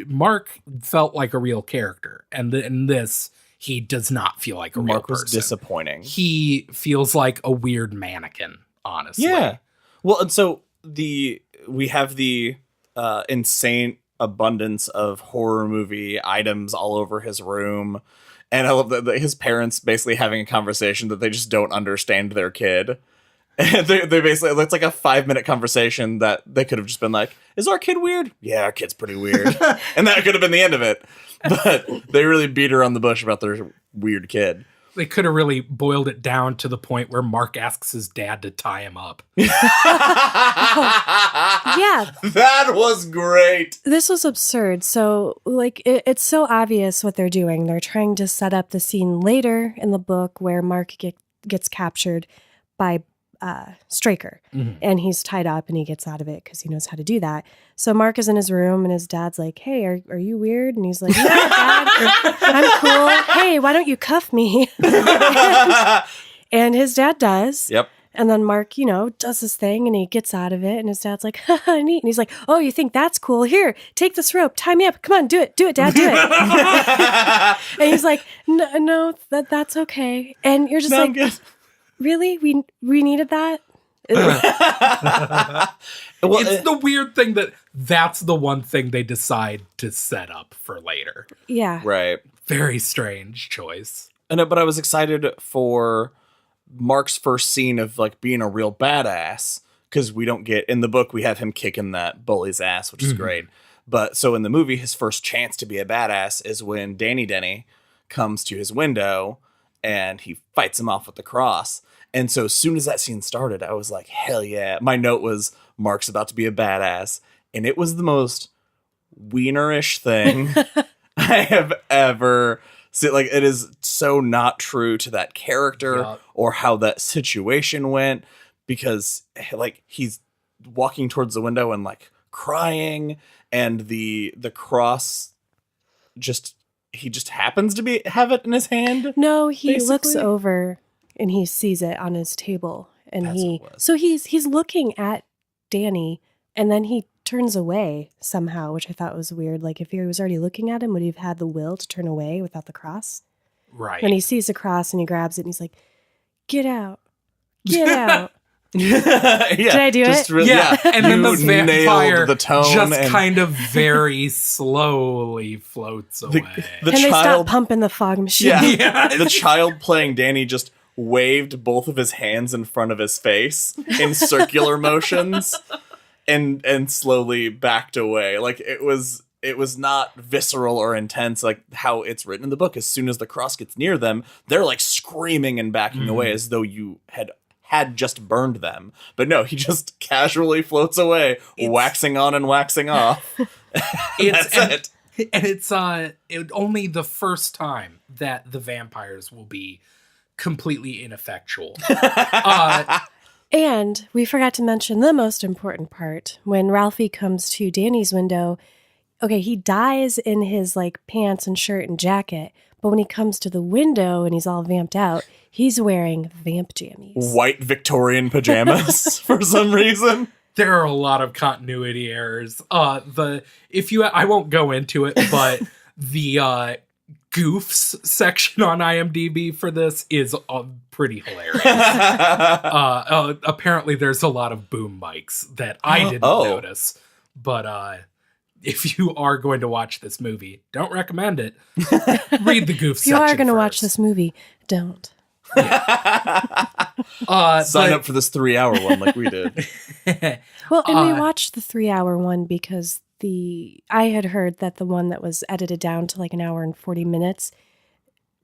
Speaker 1: Mark felt like a real character, and in this he does not feel like a real
Speaker 3: Mark was
Speaker 1: person.
Speaker 3: disappointing.
Speaker 1: He feels like a weird mannequin, honestly.
Speaker 3: Yeah. Well, and so we have the insane abundance of horror movie items all over his room. And I love that his parents basically having a conversation that they just don't understand their kid. And they basically, it's like a 5-minute conversation that they could have just been like, is our kid weird? Yeah, our kid's pretty weird. And that could have been the end of it. But they really beat her on the bush about their weird kid.
Speaker 1: They could have really boiled it down to the point where Mark asks his dad to tie him up.
Speaker 2: Yeah.
Speaker 3: That was great.
Speaker 2: This was absurd. So, like, it's so obvious what they're doing. They're trying to set up the scene later in the book where Mark gets captured by Straker.
Speaker 1: Mhm.
Speaker 2: And he's tied up and he gets out of it because he knows how to do that. So Mark is in his room and his dad's like, hey, are you weird? And he's like, no, Dad, I'm cool. Hey, why don't you cuff me? and his dad does.
Speaker 3: Yep.
Speaker 2: And then Mark, does his thing and he gets out of it. And his dad's like, haha, neat. And he's like, oh, you think that's cool? Here, take this rope. Tie me up. Come on, do it. Do it, Dad. Do it. And he's like, no, that's okay. And you're just
Speaker 3: No, I'm
Speaker 2: like,
Speaker 3: good.
Speaker 2: really? We needed that?
Speaker 3: Well,
Speaker 1: It's the weird thing that's the one thing they decide to set up for later.
Speaker 2: Yeah.
Speaker 3: right.
Speaker 1: Very strange choice.
Speaker 3: But I was excited for Mark's first scene of like being a real badass, because we don't get in the book, we have him kicking that bully's ass, which is great. But so in the movie, his first chance to be a badass is when Danny Denny comes to his window and he fights him off with the cross. And so as soon as that scene started, I was like, hell yeah. My note was, Mark's about to be a badass. And it was the most wienerish thing I have ever seen. Like, it is so not true to that character or how that situation went, because like he's walking towards the window and like crying, and the cross he just happens to have it in his hand.
Speaker 2: No, he looks
Speaker 3: basically.
Speaker 2: over and he sees it on his table, and
Speaker 3: That's what it was.
Speaker 2: so he's looking at Danny, and then he turns away somehow, which I thought was weird. Like, if he was already looking at him, would he have had the will to turn away without the cross?
Speaker 1: Right.
Speaker 2: And he sees the cross and he grabs it and he's like, "Get out, get out."
Speaker 3: Yeah.
Speaker 2: Did I do it?
Speaker 1: Yeah. And then the
Speaker 3: You
Speaker 1: vampire
Speaker 3: nailed the tone
Speaker 1: just
Speaker 3: and-
Speaker 1: kind of very slowly floats away.
Speaker 3: the
Speaker 2: And they stop
Speaker 3: child
Speaker 2: pumping the fog machine.
Speaker 3: Yeah.
Speaker 1: Yeah.
Speaker 3: The child playing Danny just waved both of his hands in front of his face in circular motions and slowly backed away. Like, it was not visceral or intense like how it's written in the book. As soon as the cross gets near them, they're like screaming and backing away as though you had just burned them. But no, he just casually floats away, waxing on and waxing off. That's it.
Speaker 1: And it's only the first time that the vampires will be completely ineffectual.
Speaker 2: And we forgot to mention the most important part. When Ralphie comes to Danny's window, okay, he dies in his like pants and shirt and jacket, but when he comes to the window and he's all vamped out, he's wearing vamp jammies.
Speaker 3: White Victorian pajamas for some reason.
Speaker 1: There are a lot of continuity errors. I won't go into it, but the goofs section on IMDb for this is pretty hilarious. Apparently there's a lot of boom mics that I didn't notice, but if you are going to watch this movie, don't recommend it. Read the goof
Speaker 2: If you
Speaker 1: section
Speaker 2: are going to watch
Speaker 1: first.
Speaker 2: this movie, don't.
Speaker 3: Sign up for this 3-hour one like we did.
Speaker 2: Well, and we watched the 3-hour one because I had heard that the one that was edited down to like an hour and 40 minutes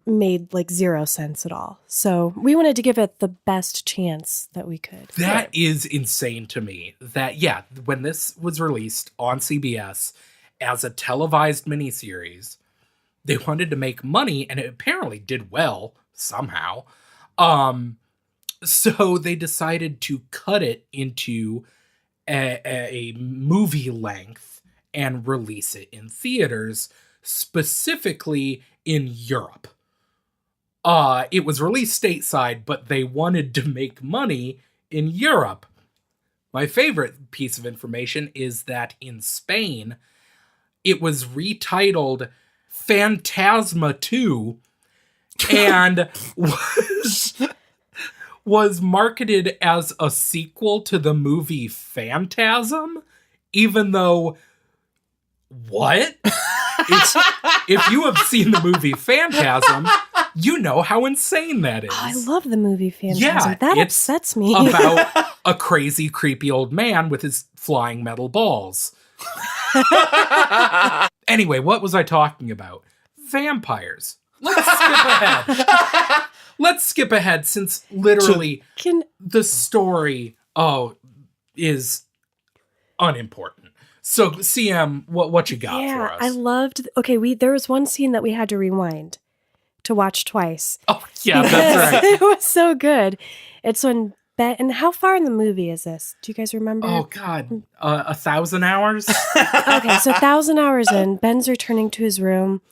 Speaker 2: made like 0 sense at all. So we wanted to give it the best chance that we could.
Speaker 1: That is insane to me. That, yeah, when this was released on CBS as a televised miniseries, they wanted to make money, and it apparently did well somehow. So they decided to cut it into a movie length and release it in theaters, specifically in Europe. It was released stateside, but they wanted to make money in Europe. My favorite piece of information is that in Spain, it was retitled Phantasma 2 and was marketed as a sequel to the movie Phantasm, even though... What? If you have seen the movie Phantasm, you know how insane that is.
Speaker 2: Oh, I love the movie Phantasm.
Speaker 1: Yeah,
Speaker 2: that
Speaker 1: it's
Speaker 2: upsets me.
Speaker 1: About a crazy, creepy old man with his flying metal balls. Anyway, what was I talking about? Vampires. Let's skip ahead. Let's skip ahead since literally the story is unimportant. So, CM, what you got for us?
Speaker 2: I loved... Okay, there was one scene that we had to rewind to watch twice.
Speaker 1: Oh, yeah, that's right.
Speaker 2: It was so good. It's when Ben... And how far in the movie is this? Do you guys remember?
Speaker 1: Oh, God. 1,000 hours?
Speaker 2: Okay, so 1,000 hours in, Ben's returning to his room,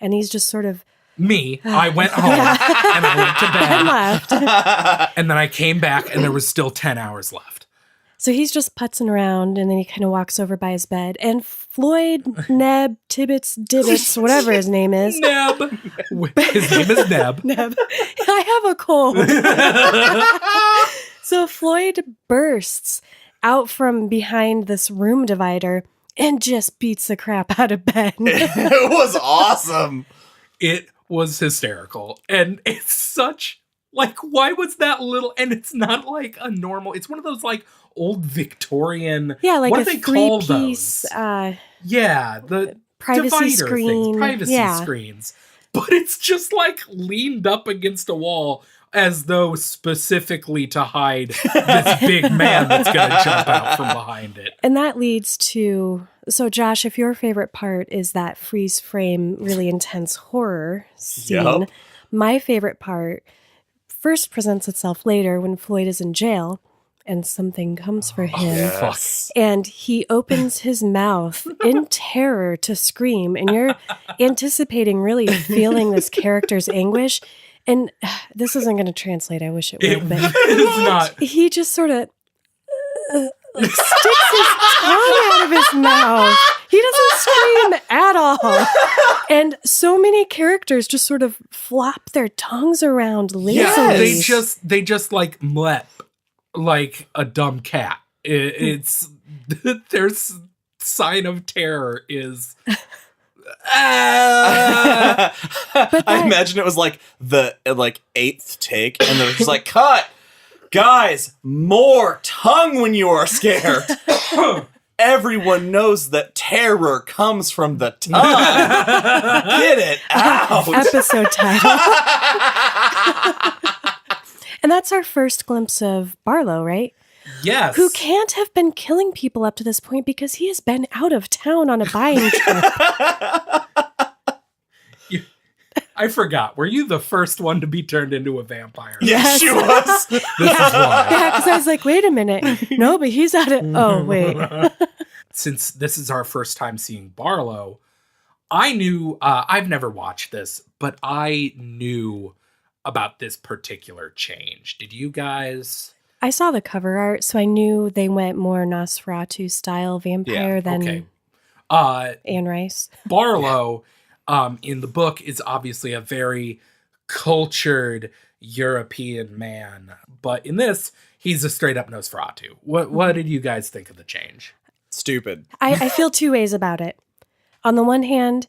Speaker 2: and he's just sort of...
Speaker 1: Me, I went home, and I went to bed.
Speaker 2: Ben left.
Speaker 1: And then I came back, and there was still 10 hours left.
Speaker 2: So he's just putzing around, and then he kind of walks over by his bed, and Floyd, Neb, Tibbets, Dibbets, whatever his name is.
Speaker 1: Neb. His name is Neb.
Speaker 2: Neb. I have a cold. So Floyd bursts out from behind this room divider and just beats the crap out of Ben.
Speaker 3: It was awesome.
Speaker 1: It was hysterical. And it's such, like, why was that little, and it's not like a normal, it's one of those like old Victorian,
Speaker 2: Yeah, like
Speaker 1: what
Speaker 2: a
Speaker 1: do they call
Speaker 2: three-piece
Speaker 1: those? Yeah, the
Speaker 2: privacy
Speaker 1: divider
Speaker 2: screen.
Speaker 1: things, privacy screens. But it's just like leaned up against a wall as though specifically to hide this big man that's going to jump out from behind it.
Speaker 2: And that leads to, so Josh, if your favorite part is that freeze frame, really intense horror scene,
Speaker 3: Yep.
Speaker 2: my favorite part first presents itself later when Floyd is in jail and something comes for him.
Speaker 3: Yes.
Speaker 2: And he opens his mouth in terror to scream. And you're anticipating really feeling this character's anguish. And this isn't going to translate. I wish it would. But
Speaker 1: It's not.
Speaker 2: he just sort of sticks his tongue out of his mouth. He doesn't scream at all. And so many characters just sort of flop their tongues around lazily.
Speaker 1: Yeah, they just like mlep like a dumb cat. It's their sign of terror is.
Speaker 3: I imagine it was like the eighth take, and they're just like, "Cut, guys, more tongue when you are scared." Everyone knows that terror comes from the tongue. Get it out.
Speaker 2: Episode title. And that's our first glimpse of Barlow, right?
Speaker 1: Yes.
Speaker 2: Who can't have been killing people up to this point because he has been out of town on a buying trip.
Speaker 1: I forgot. Were you the first one to be turned into a vampire?
Speaker 3: Yes, she was.
Speaker 1: This is why.
Speaker 2: Yeah, because I was like, wait a minute. No, but he's out of... Oh, wait.
Speaker 1: Since this is our first time seeing Barlow, I knew... I've never watched this, but I knew about this particular change. Did you guys?
Speaker 2: I saw the cover art, so I knew they went more Nosferatu-style vampire than Anne Rice.
Speaker 1: Barlow, in the book, is obviously a very cultured European man. But in this, he's a straight-up Nosferatu. What did you guys think of the change?
Speaker 3: Stupid.
Speaker 2: I feel two ways about it. On the one hand,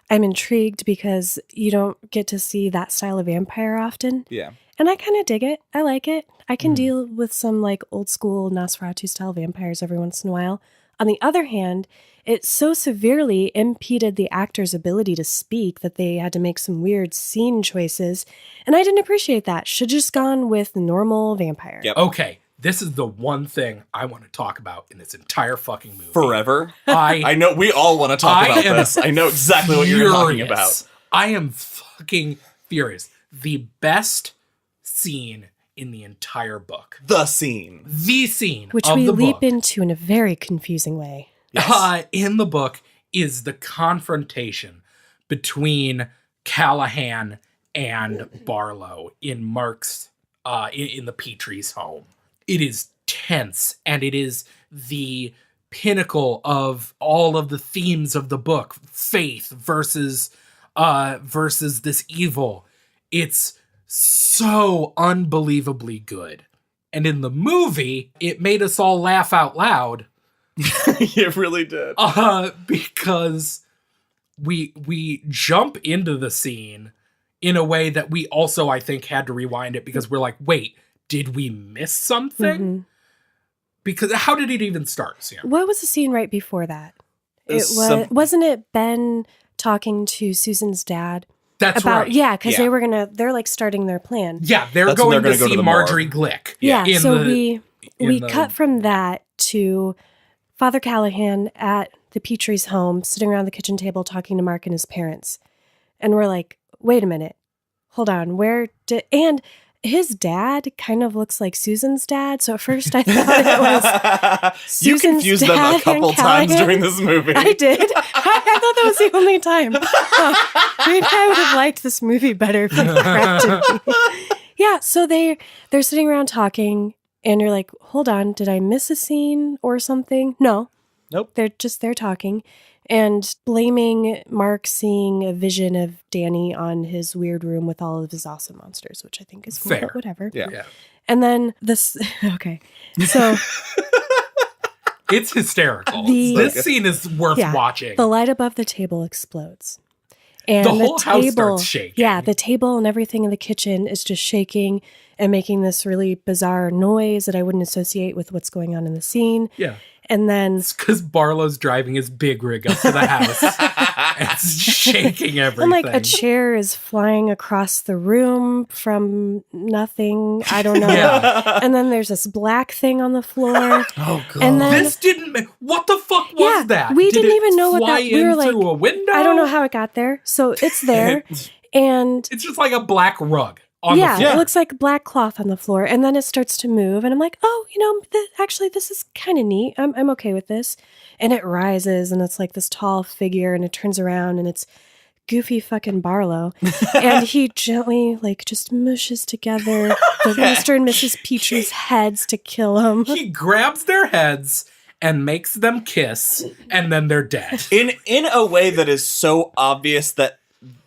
Speaker 2: I'm intrigued because you don't get to see that style of vampire often.
Speaker 3: Yeah.
Speaker 2: And I kind of dig it. I like it. I can deal with some like old school Nosferatu style vampires every once in a while. On the other hand, it so severely impeded the actor's ability to speak that they had to make some weird scene choices. And I didn't appreciate that. Should just gone with normal vampire.
Speaker 3: Yep.
Speaker 1: Okay, this is the one thing I want to talk about in this entire fucking movie.
Speaker 3: Forever.
Speaker 1: I
Speaker 3: I know we all want to talk about this. I know exactly what you're talking about.
Speaker 1: I am fucking furious. The best scene in the entire book.
Speaker 3: The scene.
Speaker 1: The scene
Speaker 2: Which
Speaker 1: of
Speaker 2: we
Speaker 1: the
Speaker 2: leap
Speaker 1: book.
Speaker 2: into in a very confusing way.
Speaker 3: Yes.
Speaker 1: In the book is the confrontation between Callahan and Barlow in Mark's in the Pt.3's home. It is tense, and it is the pinnacle of all of the themes of the book: faith versus this evil. It's so unbelievably good, and in the movie, it made us all laugh out loud.
Speaker 3: It really did.
Speaker 1: Because we jump into the scene in a way that we also, I think, had to rewind it because we're like, wait, did we miss something?
Speaker 2: Mm-hmm.
Speaker 1: Because how did it even start, Sam?
Speaker 2: What was the scene right before that? Wasn't it Ben talking to Susan's dad?
Speaker 1: That's right.
Speaker 2: Yeah, because they're like starting their plan.
Speaker 1: Yeah, they're
Speaker 3: That's when
Speaker 1: going
Speaker 3: they're
Speaker 1: to
Speaker 3: gonna go
Speaker 1: see
Speaker 3: to the
Speaker 1: Marjorie Glick.
Speaker 2: Yeah,
Speaker 1: in
Speaker 2: so
Speaker 1: the-
Speaker 2: we cut from that to Father Callahan at the Pt.3's home, sitting around the kitchen table talking to Mark and his parents. And we're like, wait a minute, hold on, and his dad kind of looks like Susan's dad. So at first I thought it was
Speaker 3: You
Speaker 2: Susan's
Speaker 3: confused them
Speaker 2: dad
Speaker 3: a couple
Speaker 2: and
Speaker 3: times
Speaker 2: Callahan.
Speaker 3: during this movie.
Speaker 2: I did. I thought that was the only time. Maybe I would have liked this movie better if you corrected me. Yeah, so they're sitting around talking, and you're like, hold on, did I miss a scene or something? No.
Speaker 3: Nope.
Speaker 2: They're just there talking and blaming Mark seeing a vision of Danny on his weird room with all of his awesome monsters, which I think is cool,
Speaker 1: Fair.
Speaker 2: but whatever.
Speaker 3: Yeah.
Speaker 1: Yeah.
Speaker 2: And then this, okay. So
Speaker 1: It's hysterical.
Speaker 2: The-
Speaker 1: This scene is worth watching.
Speaker 2: the light above the table explodes. And
Speaker 1: The whole house starts shaking.
Speaker 2: Yeah, the table and everything in the kitchen is just shaking and making this really bizarre noise that I wouldn't associate with what's going on in the scene.
Speaker 1: Yeah.
Speaker 2: And then
Speaker 1: It's because Barlow's driving his big rig up to the house. And it's shaking everything.
Speaker 2: and like a chair is flying across the room from nothing. I don't know.
Speaker 1: Yeah.
Speaker 2: And then there's this black thing on the floor.
Speaker 3: Oh, God.
Speaker 2: And then
Speaker 1: This didn't. What the fuck was that?
Speaker 2: we
Speaker 1: Did
Speaker 2: didn't
Speaker 1: it
Speaker 2: even know what
Speaker 1: fly
Speaker 2: that. We were
Speaker 1: in
Speaker 2: like,
Speaker 1: through a window.
Speaker 2: I don't know how it got there. So it's there, and
Speaker 1: It's just like a black rug on the
Speaker 2: yeah,
Speaker 1: floor.
Speaker 2: it looks like black cloth on the floor, and then it starts to move, and I'm like, oh, actually, this is kind of neat. I'm okay with this, and it rises, and it's like this tall figure, and it turns around, and it's goofy fucking Barlow, and he gently like just mushes together the Mr. and Mrs. Petry's heads to kill him.
Speaker 1: He grabs their heads and makes them kiss, and then they're dead.
Speaker 3: In a way that is so obvious that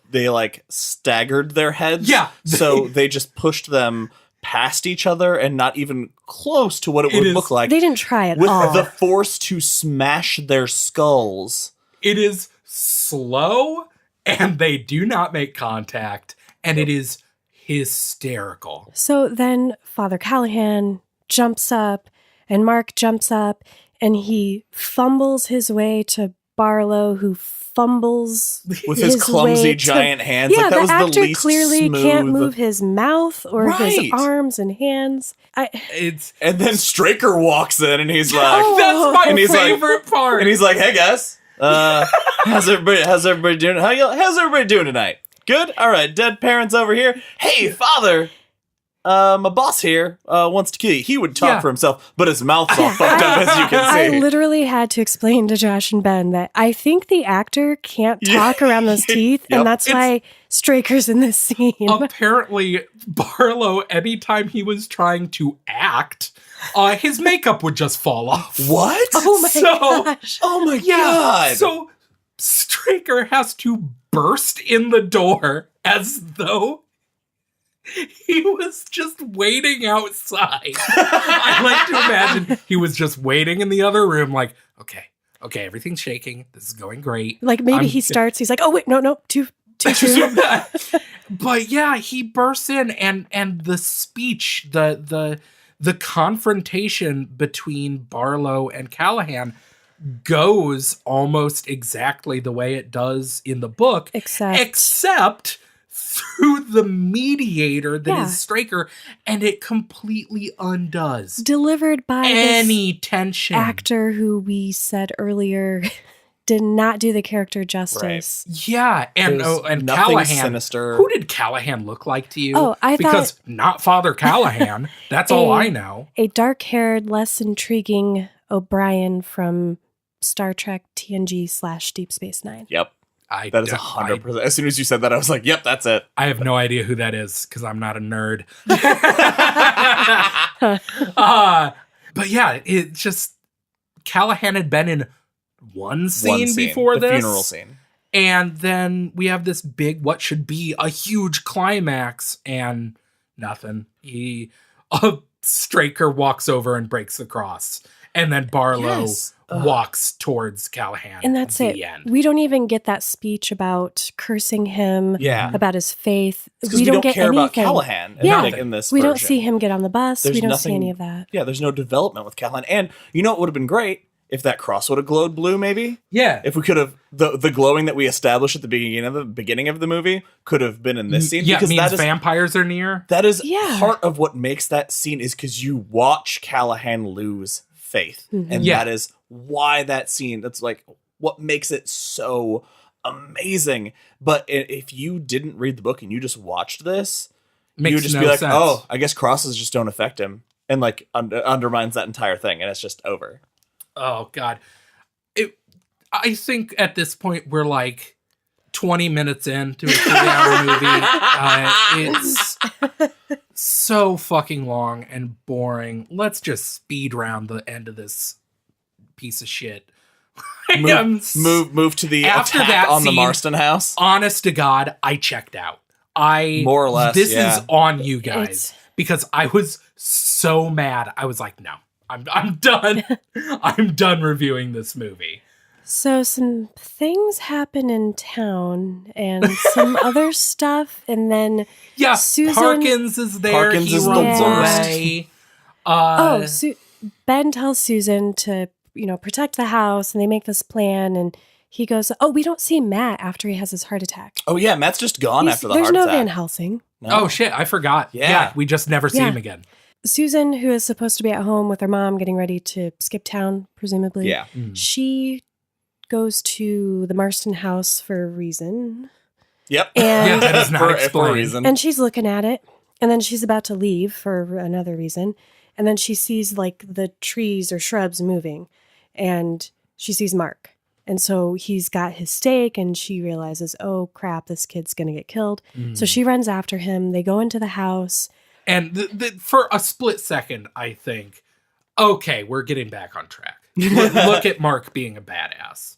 Speaker 3: they like staggered their heads.
Speaker 1: Yeah.
Speaker 3: So they just pushed them past each other and not even close to what it would
Speaker 1: is-
Speaker 3: look like.
Speaker 2: They didn't try at
Speaker 3: with
Speaker 2: all.
Speaker 3: the force to smash their skulls.
Speaker 1: It is slow, and they do not make contact, and it is hysterical.
Speaker 2: So then Father Callahan jumps up and Mark jumps up and he fumbles his way to Barlow, who fumbles
Speaker 3: With his clumsy
Speaker 2: way
Speaker 3: giant hands.
Speaker 2: Yeah,
Speaker 3: like that
Speaker 2: the
Speaker 3: was
Speaker 2: actor
Speaker 3: the least
Speaker 2: clearly
Speaker 3: smooth.
Speaker 2: can't move his mouth or his
Speaker 3: Right.
Speaker 2: arms and hands.
Speaker 1: It's
Speaker 3: And then Straker walks in and he's like,
Speaker 2: Oh.
Speaker 1: that's my
Speaker 3: And he's like-
Speaker 1: favorite part.
Speaker 3: and he's like, hey guys, how's everybody doing? How's everybody doing tonight? Good? All right, dead parents over here. Hey, father, my boss here wants to kill you. He would talk
Speaker 1: Yeah.
Speaker 3: for himself, but his mouth's all fucked up, as you can
Speaker 2: I
Speaker 3: see.
Speaker 2: literally had to explain to Josh and Ben that I think the actor can't talk around those teeth,
Speaker 3: Yep.
Speaker 2: and that's why Straker's in this scene.
Speaker 1: Apparently, Barlow, anytime he was trying to act, his makeup would just fall off.
Speaker 3: What?
Speaker 2: Oh my
Speaker 1: So-
Speaker 2: gosh.
Speaker 3: Oh my
Speaker 1: Yeah,
Speaker 3: god.
Speaker 1: so Straker has to burst in the door as though he was just waiting outside. I like to imagine he was just waiting in the other room, like, okay, everything's shaking. This is going great.
Speaker 2: Like maybe
Speaker 1: I'm-
Speaker 2: he starts, he's like, oh wait, no, too soon.
Speaker 1: But yeah, he bursts in, and the speech, the confrontation between Barlow and Callahan goes almost exactly the way it does in the book, except through the mediator that
Speaker 2: Yeah.
Speaker 1: is Straker, and it completely undoes
Speaker 2: Delivered by
Speaker 1: any
Speaker 2: this
Speaker 1: tension.
Speaker 2: actor who we said earlier did not do the character justice.
Speaker 1: Yeah, and
Speaker 3: There's
Speaker 1: and
Speaker 3: nothing
Speaker 1: Callahan.
Speaker 3: sinister.
Speaker 1: Who did Callahan look like to you?
Speaker 2: Oh, I
Speaker 1: because not Father Callahan. That's all I know.
Speaker 2: A dark-haired, less intriguing O'Brien from Star Trek TNG / Deep Space Nine.
Speaker 3: Yep.
Speaker 1: I
Speaker 3: That is
Speaker 1: don't-
Speaker 3: 100%. As soon as you said that, I was like, yep, that's it.
Speaker 1: I have no idea who that is because I'm not a nerd. But yeah, it just Callahan had been in one scene before
Speaker 3: the
Speaker 1: this,
Speaker 3: funeral scene.
Speaker 1: and then we have this big, what should be a huge climax, and nothing. Straker walks over and breaks the cross, and then Barlow
Speaker 3: Yes.
Speaker 1: walks towards Callahan.
Speaker 2: And that's
Speaker 1: the
Speaker 2: it.
Speaker 1: End.
Speaker 2: We don't even get that speech about cursing him,
Speaker 3: Yeah.
Speaker 2: about his faith.
Speaker 3: Because we don't
Speaker 2: get
Speaker 3: care about
Speaker 2: anything.
Speaker 3: Callahan
Speaker 2: Yeah.
Speaker 3: in this
Speaker 2: We don't
Speaker 3: version.
Speaker 2: see him get on the bus.
Speaker 3: There's
Speaker 2: we don't see
Speaker 3: nothing-
Speaker 2: any of that.
Speaker 3: Yeah, there's no development with Callahan. And you know what would have been great? If that cross would have glowed blue, maybe?
Speaker 1: Yeah.
Speaker 3: If we could have, the glowing that we established at the beginning of the movie could have been in this scene.
Speaker 1: Yeah,
Speaker 3: because
Speaker 1: means
Speaker 3: that is,
Speaker 1: vampires are near.
Speaker 3: that is
Speaker 2: Yeah.
Speaker 3: part of what makes that scene is because you watch Callahan lose faith.
Speaker 2: Mm-hmm.
Speaker 3: And
Speaker 1: Yeah.
Speaker 3: that is why that scene, that's like what makes it so amazing. But if you didn't read the book and you just watched this, you
Speaker 1: Makes
Speaker 3: would just
Speaker 1: no
Speaker 3: be like,
Speaker 1: sense.
Speaker 3: oh, I guess crosses just don't affect him. And like undermines that entire thing. And it's just over.
Speaker 1: Oh God. I think at this point we're like 20 minutes into a 3-hour movie. It's so fucking long and boring. Let's just speed round the end of this piece of shit.
Speaker 3: Move to the
Speaker 1: After
Speaker 3: attack
Speaker 1: that
Speaker 3: on the
Speaker 1: scene,
Speaker 3: Marsten House.
Speaker 1: Honest to God, I checked out.
Speaker 3: More or less,
Speaker 1: This
Speaker 3: yeah.
Speaker 1: is on you guys
Speaker 2: It's-
Speaker 1: because I was so mad. I was like, no, I'm done. I'm done reviewing this movie.
Speaker 2: So some things happen in town and some other stuff, and then
Speaker 1: Yeah,
Speaker 2: Susan...
Speaker 1: Parkins is there.
Speaker 3: Parkins
Speaker 1: he
Speaker 3: is the
Speaker 1: runs
Speaker 3: worst.
Speaker 1: away.
Speaker 2: Ben tells Susan to, protect the house, and they make this plan, and he goes, we don't see Matt after he has his heart attack.
Speaker 3: Oh, yeah, Matt's just gone after the
Speaker 2: There's
Speaker 3: heart
Speaker 2: no
Speaker 3: attack.
Speaker 2: Van Helsing.
Speaker 3: No.
Speaker 1: Oh, shit, I forgot.
Speaker 3: Yeah.
Speaker 1: We just never see him again.
Speaker 2: Susan, who is supposed to be at home with her mom getting ready to skip town, presumably.
Speaker 3: Yeah.
Speaker 2: She goes to the Marsten House for a reason.
Speaker 3: Yep.
Speaker 2: And,
Speaker 1: that is not
Speaker 3: for a
Speaker 1: explained.
Speaker 3: reason.
Speaker 2: and she's looking at it. And then she's about to leave for another reason. And then she sees like the trees or shrubs moving. And she sees Mark. And so he's got his stake and she realizes, oh crap, this kid's going to get killed. So she runs after him. They go into the house.
Speaker 1: And for a split second, I think, okay, we're getting back on track. Look at Mark being a badass.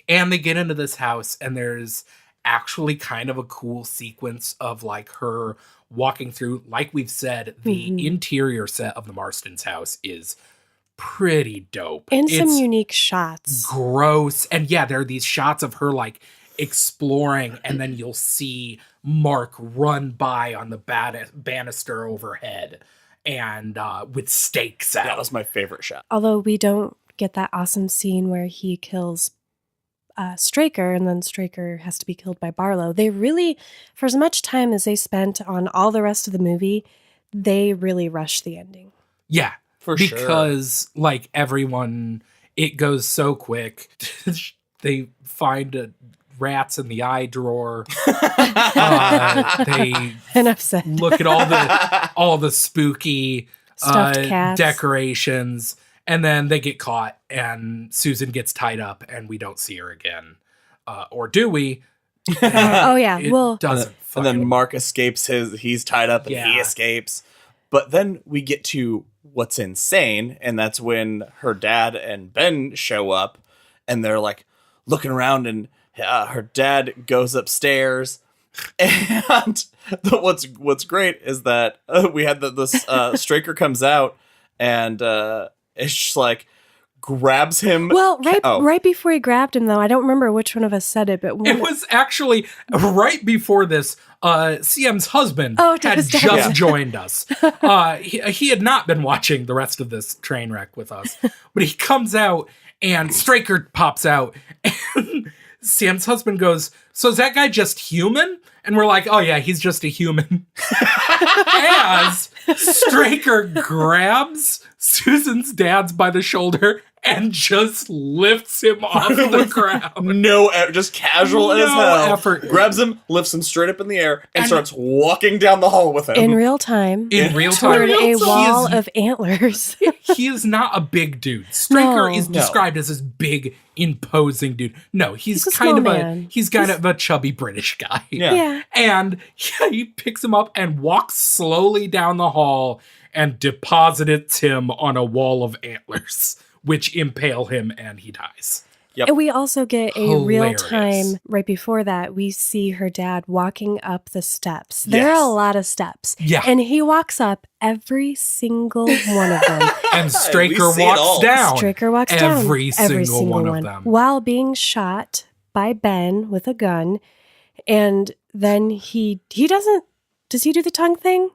Speaker 1: And they get into this house and there's actually kind of a cool sequence of like her walking through. Like we've said, the interior set of the Marstens' house is pretty dope.
Speaker 2: And some
Speaker 1: It's
Speaker 2: unique shots.
Speaker 1: gross. And yeah, there are these shots of her like exploring, and then you'll see Mark run by on the banister overhead and with stakes out.
Speaker 3: That was my favorite shot.
Speaker 2: Although we don't get that awesome scene where he kills Straker, and then Straker has to be killed by Barlow. They really, for as much time as they spent on all the rest of the movie, they really rushed the ending.
Speaker 1: Yeah,
Speaker 3: For sure.
Speaker 1: because like everyone, it goes so quick. They find rats in the eye drawer. They
Speaker 2: Enough said.
Speaker 1: look at all the spooky
Speaker 2: Stuffed cats.
Speaker 1: decorations, and then they get caught, and Susan gets tied up, and we don't see her again. Or do we?
Speaker 2: Oh yeah,
Speaker 1: It
Speaker 2: well,
Speaker 1: doesn't.
Speaker 3: And then
Speaker 1: fucking-
Speaker 3: Mark escapes he's tied up and he
Speaker 1: Yeah.
Speaker 3: escapes. But then we get to what's insane, and that's when her dad and Ben show up, and they're like looking around, and her dad goes upstairs. And what's great is that we had this Straker comes out, and it's just like grabs him.
Speaker 2: well, right before he grabbed him, though, I don't remember which one of us said it, but
Speaker 1: It was actually right before this. CM's husband had
Speaker 2: his dad.
Speaker 1: just
Speaker 3: Yeah.
Speaker 1: joined us. He had not been watching the rest of this train wreck with us, but he comes out and Straker pops out, and Sam's husband goes, "So is that guy just human?" And we're like, "Oh yeah, he's just a human." As Straker grabs Susan's dad's by the shoulder and just lifts him off the ground.
Speaker 3: Just casual as
Speaker 1: No
Speaker 3: hell.
Speaker 1: effort.
Speaker 3: Grabs him, lifts him straight up in the air, and
Speaker 1: And-
Speaker 3: starts walking down the hall with him.
Speaker 2: in real time,
Speaker 1: In real time,
Speaker 2: toward a
Speaker 1: He
Speaker 2: wall
Speaker 1: is-
Speaker 2: of antlers.
Speaker 1: he is not a big dude. Straker
Speaker 2: No.
Speaker 1: is
Speaker 3: No.
Speaker 1: described as this big, imposing dude. No, he's
Speaker 2: He's a
Speaker 1: kind of
Speaker 2: small
Speaker 1: a
Speaker 2: man.
Speaker 1: he's kind of a chubby British guy.
Speaker 3: Yeah.
Speaker 2: Yeah.
Speaker 1: And he picks him up and walks slowly down the hall and deposits him on a wall of antlers, which impale him and he dies.
Speaker 3: Yep.
Speaker 2: And we also get a real
Speaker 1: Hilarious.
Speaker 2: time right before that. We see her dad walking up the steps. There
Speaker 3: Yes.
Speaker 2: are a lot of steps.
Speaker 1: Yeah.
Speaker 2: And he walks up every single one of them.
Speaker 1: And Straker
Speaker 3: We see it all.
Speaker 1: walks down.
Speaker 2: Straker walks down
Speaker 1: every single one of them.
Speaker 2: while being shot by Ben with a gun. And then he doesn't, does he do the tongue thing?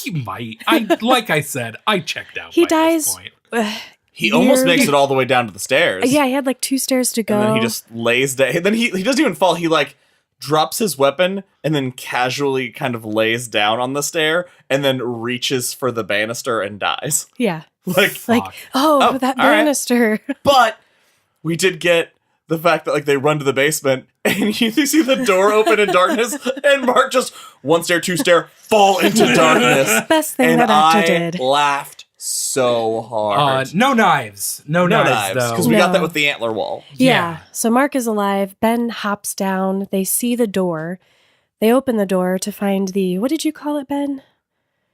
Speaker 1: He might. Like I said, I checked out.
Speaker 2: He
Speaker 1: by
Speaker 2: dies.
Speaker 1: This point.
Speaker 3: He almost
Speaker 2: Weird.
Speaker 3: makes it all the way down to the stairs.
Speaker 2: Yeah, he had like 2 stairs to go.
Speaker 3: And then he just lays down. Then he doesn't even fall. He like drops his weapon and then casually kind of lays down on the stair and then reaches for the banister and dies.
Speaker 2: Yeah.
Speaker 3: Like,
Speaker 1: Fuck.
Speaker 3: Oh,
Speaker 2: that
Speaker 3: all right.
Speaker 2: banister.
Speaker 3: but we did get the fact that like they run to the basement and you see the door open in darkness and Mark just 1 stair, 2 stair, fall into darkness.
Speaker 2: Best thing
Speaker 3: And
Speaker 2: that
Speaker 3: I
Speaker 2: actor did.
Speaker 3: laughed so hard.
Speaker 1: No knives. No knives, though.
Speaker 3: because we got
Speaker 2: No.
Speaker 3: that with the antler wall.
Speaker 2: Yeah. So Mark is alive. Ben hops down. They see the door. They open the door to find what did you call it, Ben?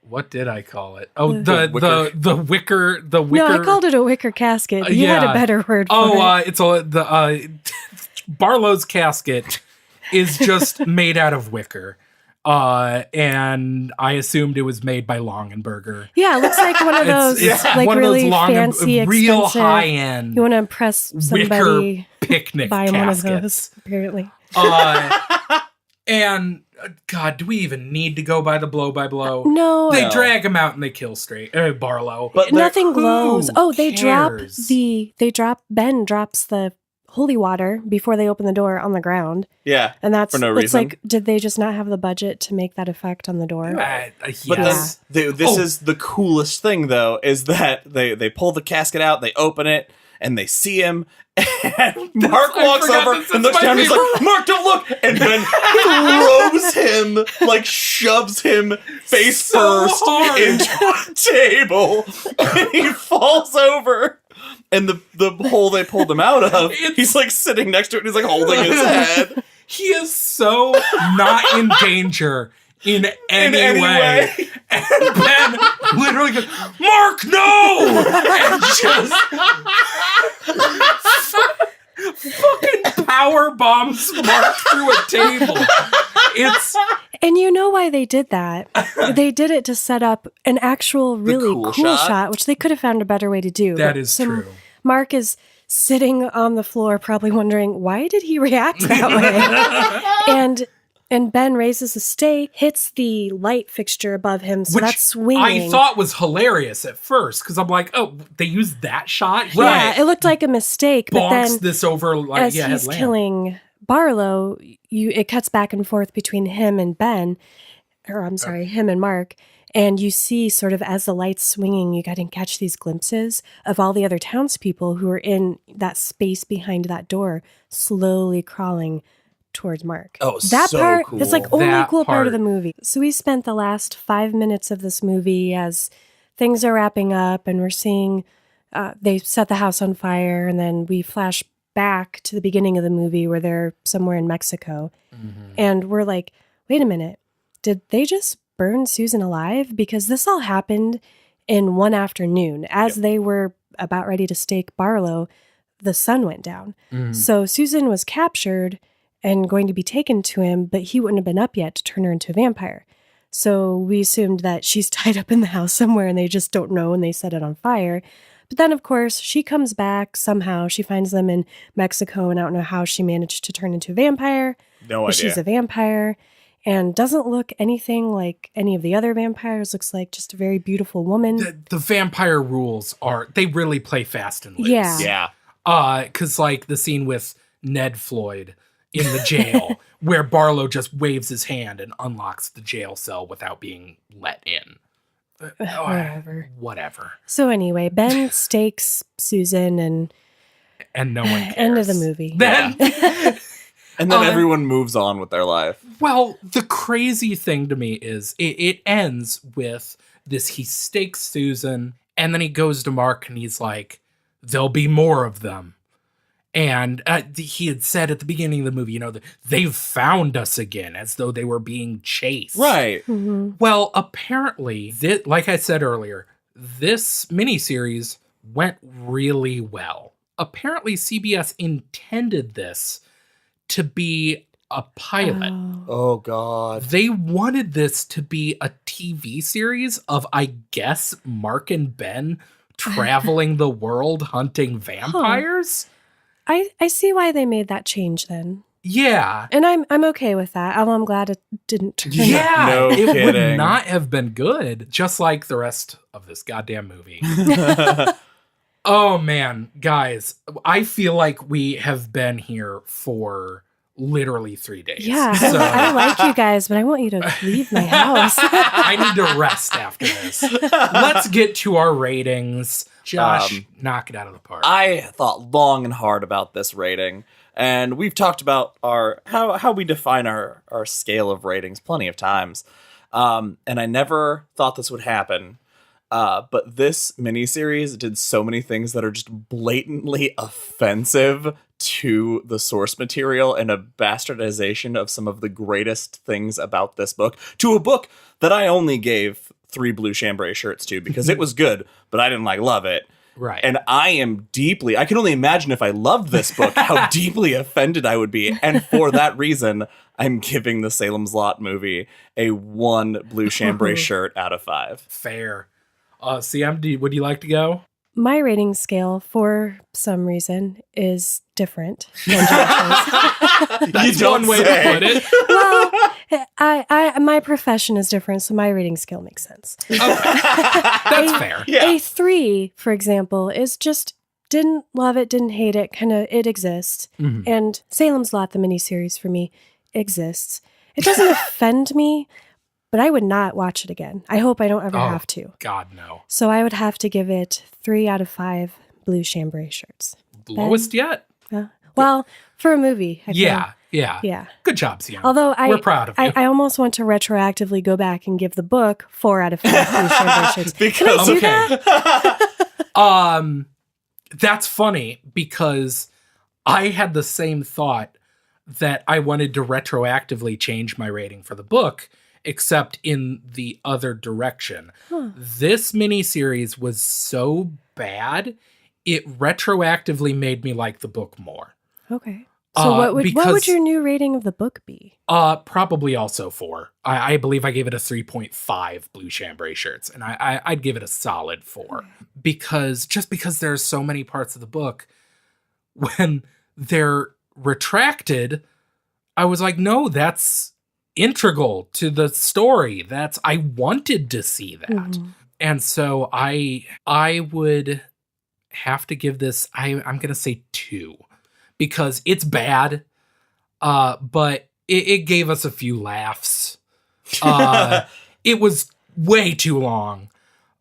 Speaker 1: What did I call it? Oh,
Speaker 3: The wicker.
Speaker 1: the wicker.
Speaker 2: No, I called it a wicker casket. You had a
Speaker 1: yeah.
Speaker 2: better word for it.
Speaker 1: It's the Barlow's casket is just made out of wicker. And I assumed it was made by Longenberger.
Speaker 2: Yeah, it looks like one of those
Speaker 1: It's
Speaker 2: like
Speaker 1: one of those
Speaker 2: really fancy,
Speaker 1: real
Speaker 2: expensive.
Speaker 1: high end.
Speaker 2: You want to impress somebody,
Speaker 1: picnic
Speaker 2: buy him
Speaker 1: caskets.
Speaker 2: one of those. Apparently,
Speaker 1: and God, do we even need to go by the blow by blow?
Speaker 2: no.
Speaker 1: They drag him out and they kill Barlow.
Speaker 3: But
Speaker 2: Nothing glows.
Speaker 1: who
Speaker 2: Oh,
Speaker 1: cares?
Speaker 2: Ben drops the holy water before they open the door on the ground.
Speaker 3: Yeah.
Speaker 2: And that's
Speaker 3: For no
Speaker 2: it's
Speaker 3: reason.
Speaker 2: like, did they just not have the budget to make that effect on the door?
Speaker 1: Yes.
Speaker 3: But this is the coolest thing, though, is that they pull the casket out, they open it, and they see him. And Mark walks over and looks down and he's like, Mark, don't look! And then throws him, like shoves him face
Speaker 1: So
Speaker 3: first
Speaker 1: hard.
Speaker 3: into the table. And he falls over. And the hole they pulled him out of, he's like sitting next to it and he's like holding his head.
Speaker 1: He is so not in danger in any way. And Ben literally goes, Mark, no! And just fucking power bombs Mark through a table. It's
Speaker 2: And you know why they did that? They did it to set up an actual really
Speaker 3: cool
Speaker 2: cool
Speaker 3: shot.
Speaker 2: shot, which they could have found a better way to do.
Speaker 1: that
Speaker 2: But
Speaker 1: is true.
Speaker 2: Mark is sitting on the floor, probably wondering, why did he react that way? And Ben raises the stake, hits the light fixture above him, so
Speaker 1: Which
Speaker 2: that's swinging.
Speaker 1: I thought was hilarious at first because I'm like, oh, they used that shot.
Speaker 2: Yeah, it looked like a mistake, but
Speaker 1: Bonks
Speaker 2: then
Speaker 1: this over like
Speaker 2: as he's
Speaker 1: headlamp.
Speaker 2: killing Barlow, it cuts back and forth between him and Ben, or I'm sorry, him and Mark. And you see sort of as the light's swinging, you can catch these glimpses of all the other townspeople who are in that space behind that door, slowly crawling towards Mark.
Speaker 3: Oh,
Speaker 2: that
Speaker 3: so
Speaker 2: part,
Speaker 3: cool.
Speaker 2: that's like only
Speaker 1: That
Speaker 2: cool part of
Speaker 1: part.
Speaker 2: the movie. So we spent the last 5 minutes of this movie as things are wrapping up and we're seeing they set the house on fire, and then we flash back to the beginning of the movie where they're somewhere in Mexico. And we're like, wait a minute, did they just burn Susan alive? Because this all happened in one afternoon. As they were about ready to stake Barlow, the sun went down. So Susan was captured and going to be taken to him, but he wouldn't have been up yet to turn her into a vampire. So we assumed that she's tied up in the house somewhere and they just don't know and they set it on fire. But then, of course, she comes back somehow. She finds them in Mexico, and I don't know how she managed to turn into a vampire.
Speaker 3: No
Speaker 2: But
Speaker 3: idea.
Speaker 2: she's a vampire and doesn't look anything like any of the other vampires. Looks like just a very beautiful woman.
Speaker 1: The vampire rules they really play fast and loose.
Speaker 2: Yeah.
Speaker 3: Yeah.
Speaker 1: Because like the scene with Ned Floyd in the jail where Barlow just waves his hand and unlocks the jail cell without being let in. Whatever.
Speaker 2: So anyway, Ben stakes Susan and
Speaker 1: And no one cares.
Speaker 2: end of the movie.
Speaker 1: Then,
Speaker 3: And then everyone moves on with their life.
Speaker 1: well, the crazy thing to me is it ends with this, he stakes Susan, and then he goes to Mark and he's like, there'll be more of them. And he had said at the beginning of the movie, that they've found us again, as though they were being chased.
Speaker 3: Right.
Speaker 1: Well, apparently, like I said earlier, this miniseries went really well. Apparently, CBS intended this to be a pilot.
Speaker 3: Oh, God.
Speaker 1: They wanted this to be a TV series of, I guess, Mark and Ben traveling the world hunting vampires.
Speaker 2: I see why they made that change then.
Speaker 1: Yeah.
Speaker 2: And I'm okay with that. Although I'm glad it didn't turn out.
Speaker 1: Yeah.
Speaker 3: No
Speaker 1: it would
Speaker 3: kidding.
Speaker 1: not have been good, just like the rest of this goddamn movie. Oh, man. Guys, I feel like we have been here for literally 3 days.
Speaker 2: Yeah,
Speaker 1: So
Speaker 2: I like you guys, but I want you to leave my house.
Speaker 1: I need to rest after this. Let's get to our ratings. Josh, knock it out of the park.
Speaker 3: I thought long and hard about this rating, and we've talked about our how we define our scale of ratings plenty of times. And I never thought this would happen. But this miniseries did so many things that are just blatantly offensive to the source material and a bastardization of some of the greatest things about this book, to a book that I only gave 3 blue chambray shirts to because it was good, but I didn't love it.
Speaker 1: Right.
Speaker 3: And I can only imagine if I loved this book, how deeply offended I would be. And for that reason, I'm giving the Salem's Lot movie a 1 blue chambray shirt out of 5.
Speaker 1: Fair. CM, would you like to go?
Speaker 2: My rating scale, for some reason, is different than Josh's.
Speaker 1: That's one way to put it.
Speaker 2: Well, my profession is different, so my rating scale makes sense.
Speaker 1: Okay. That's fair.
Speaker 3: Yeah.
Speaker 2: A 3, for example, is just didn't love it, didn't hate it, kind of it exists.
Speaker 1: Mhm.
Speaker 2: And Salem's Lot, the miniseries for me, exists. It doesn't offend me, but I would not watch it again. I hope I don't ever have to.
Speaker 1: God, no.
Speaker 2: So I would have to give it 3 out of 5 blue chambray shirts.
Speaker 1: Lowest yet?
Speaker 2: Well, for a movie. I feel.
Speaker 1: Yeah. Good job, CM.
Speaker 2: Although
Speaker 1: We're proud of you.
Speaker 2: I almost want to retroactively go back and give the book 4 out of 5 blue chambray shirts. Can I do that?
Speaker 1: That's funny because I had the same thought that I wanted to retroactively change my rating for the book, except in the other direction. This miniseries was so bad, it retroactively made me like the book more.
Speaker 2: Okay. So what would your new rating of the book be?
Speaker 1: Probably also 4. I believe I gave it a 3.5 blue chambray shirts, and I'd give it a solid 4 because there's so many parts of the book when they're retracted, I was like, no, that's integral to the story. I wanted to see that. Mm-hmm. And so I would have to give this, I'm going to say 2 because it's bad. But it gave us a few laughs. It was way too long.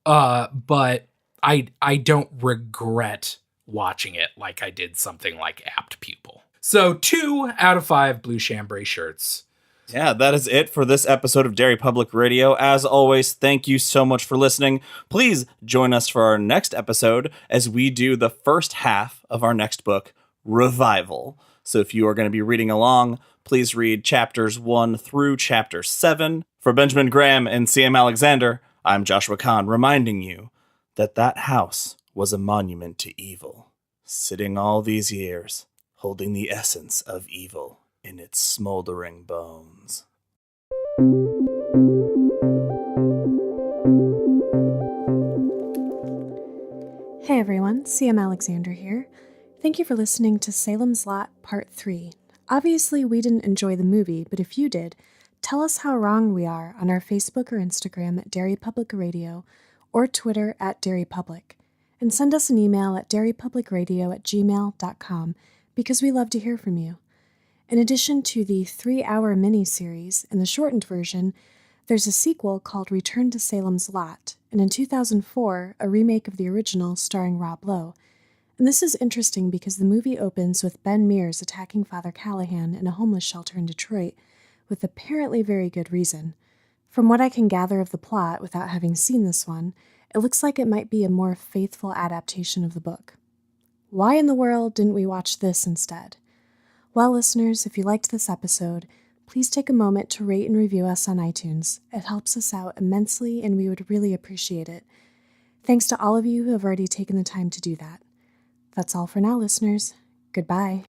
Speaker 1: But I don't regret watching it like I did something like Apt Pupil. So 2 out of 5 blue chambray shirts.
Speaker 3: Yeah, that is it for this episode of Derry Public Radio. As always, thank you so much for listening. Please join us for our next episode as we do the first half of our next book, Revival. So if you are going to be reading along, please read chapters 1 through chapter 7. For Benjamin Graham and CM Alexander, I'm Joshua Kahn, reminding you that house was a monument to evil, sitting all these years, holding the essence of evil in its smoldering bones.
Speaker 2: Hey everyone, CM Alexander here. Thank you for listening to Salem's Lot Part 3. Obviously, we didn't enjoy the movie, but if you did, tell us how wrong we are on our Facebook or Instagram at Derry Public Radio or Twitter at Derry Public, and send us an email at derrypublicradio@gmail.com because we love to hear from you. In addition to the 3-hour mini-series and the shortened version, there's a sequel called Return to Salem's Lot, and in 2004, a remake of the original starring Rob Lowe. And this is interesting because the movie opens with Ben Mears attacking Father Callahan in a homeless shelter in Detroit, with apparently very good reason. From what I can gather of the plot without having seen this one, it looks like it might be a more faithful adaptation of the book. Why in the world didn't we watch this instead? Well, listeners, if you liked this episode, please take a moment to rate and review us on iTunes. It helps us out immensely, and we would really appreciate it. Thanks to all of you who have already taken the time to do that. That's all for now, listeners. Goodbye.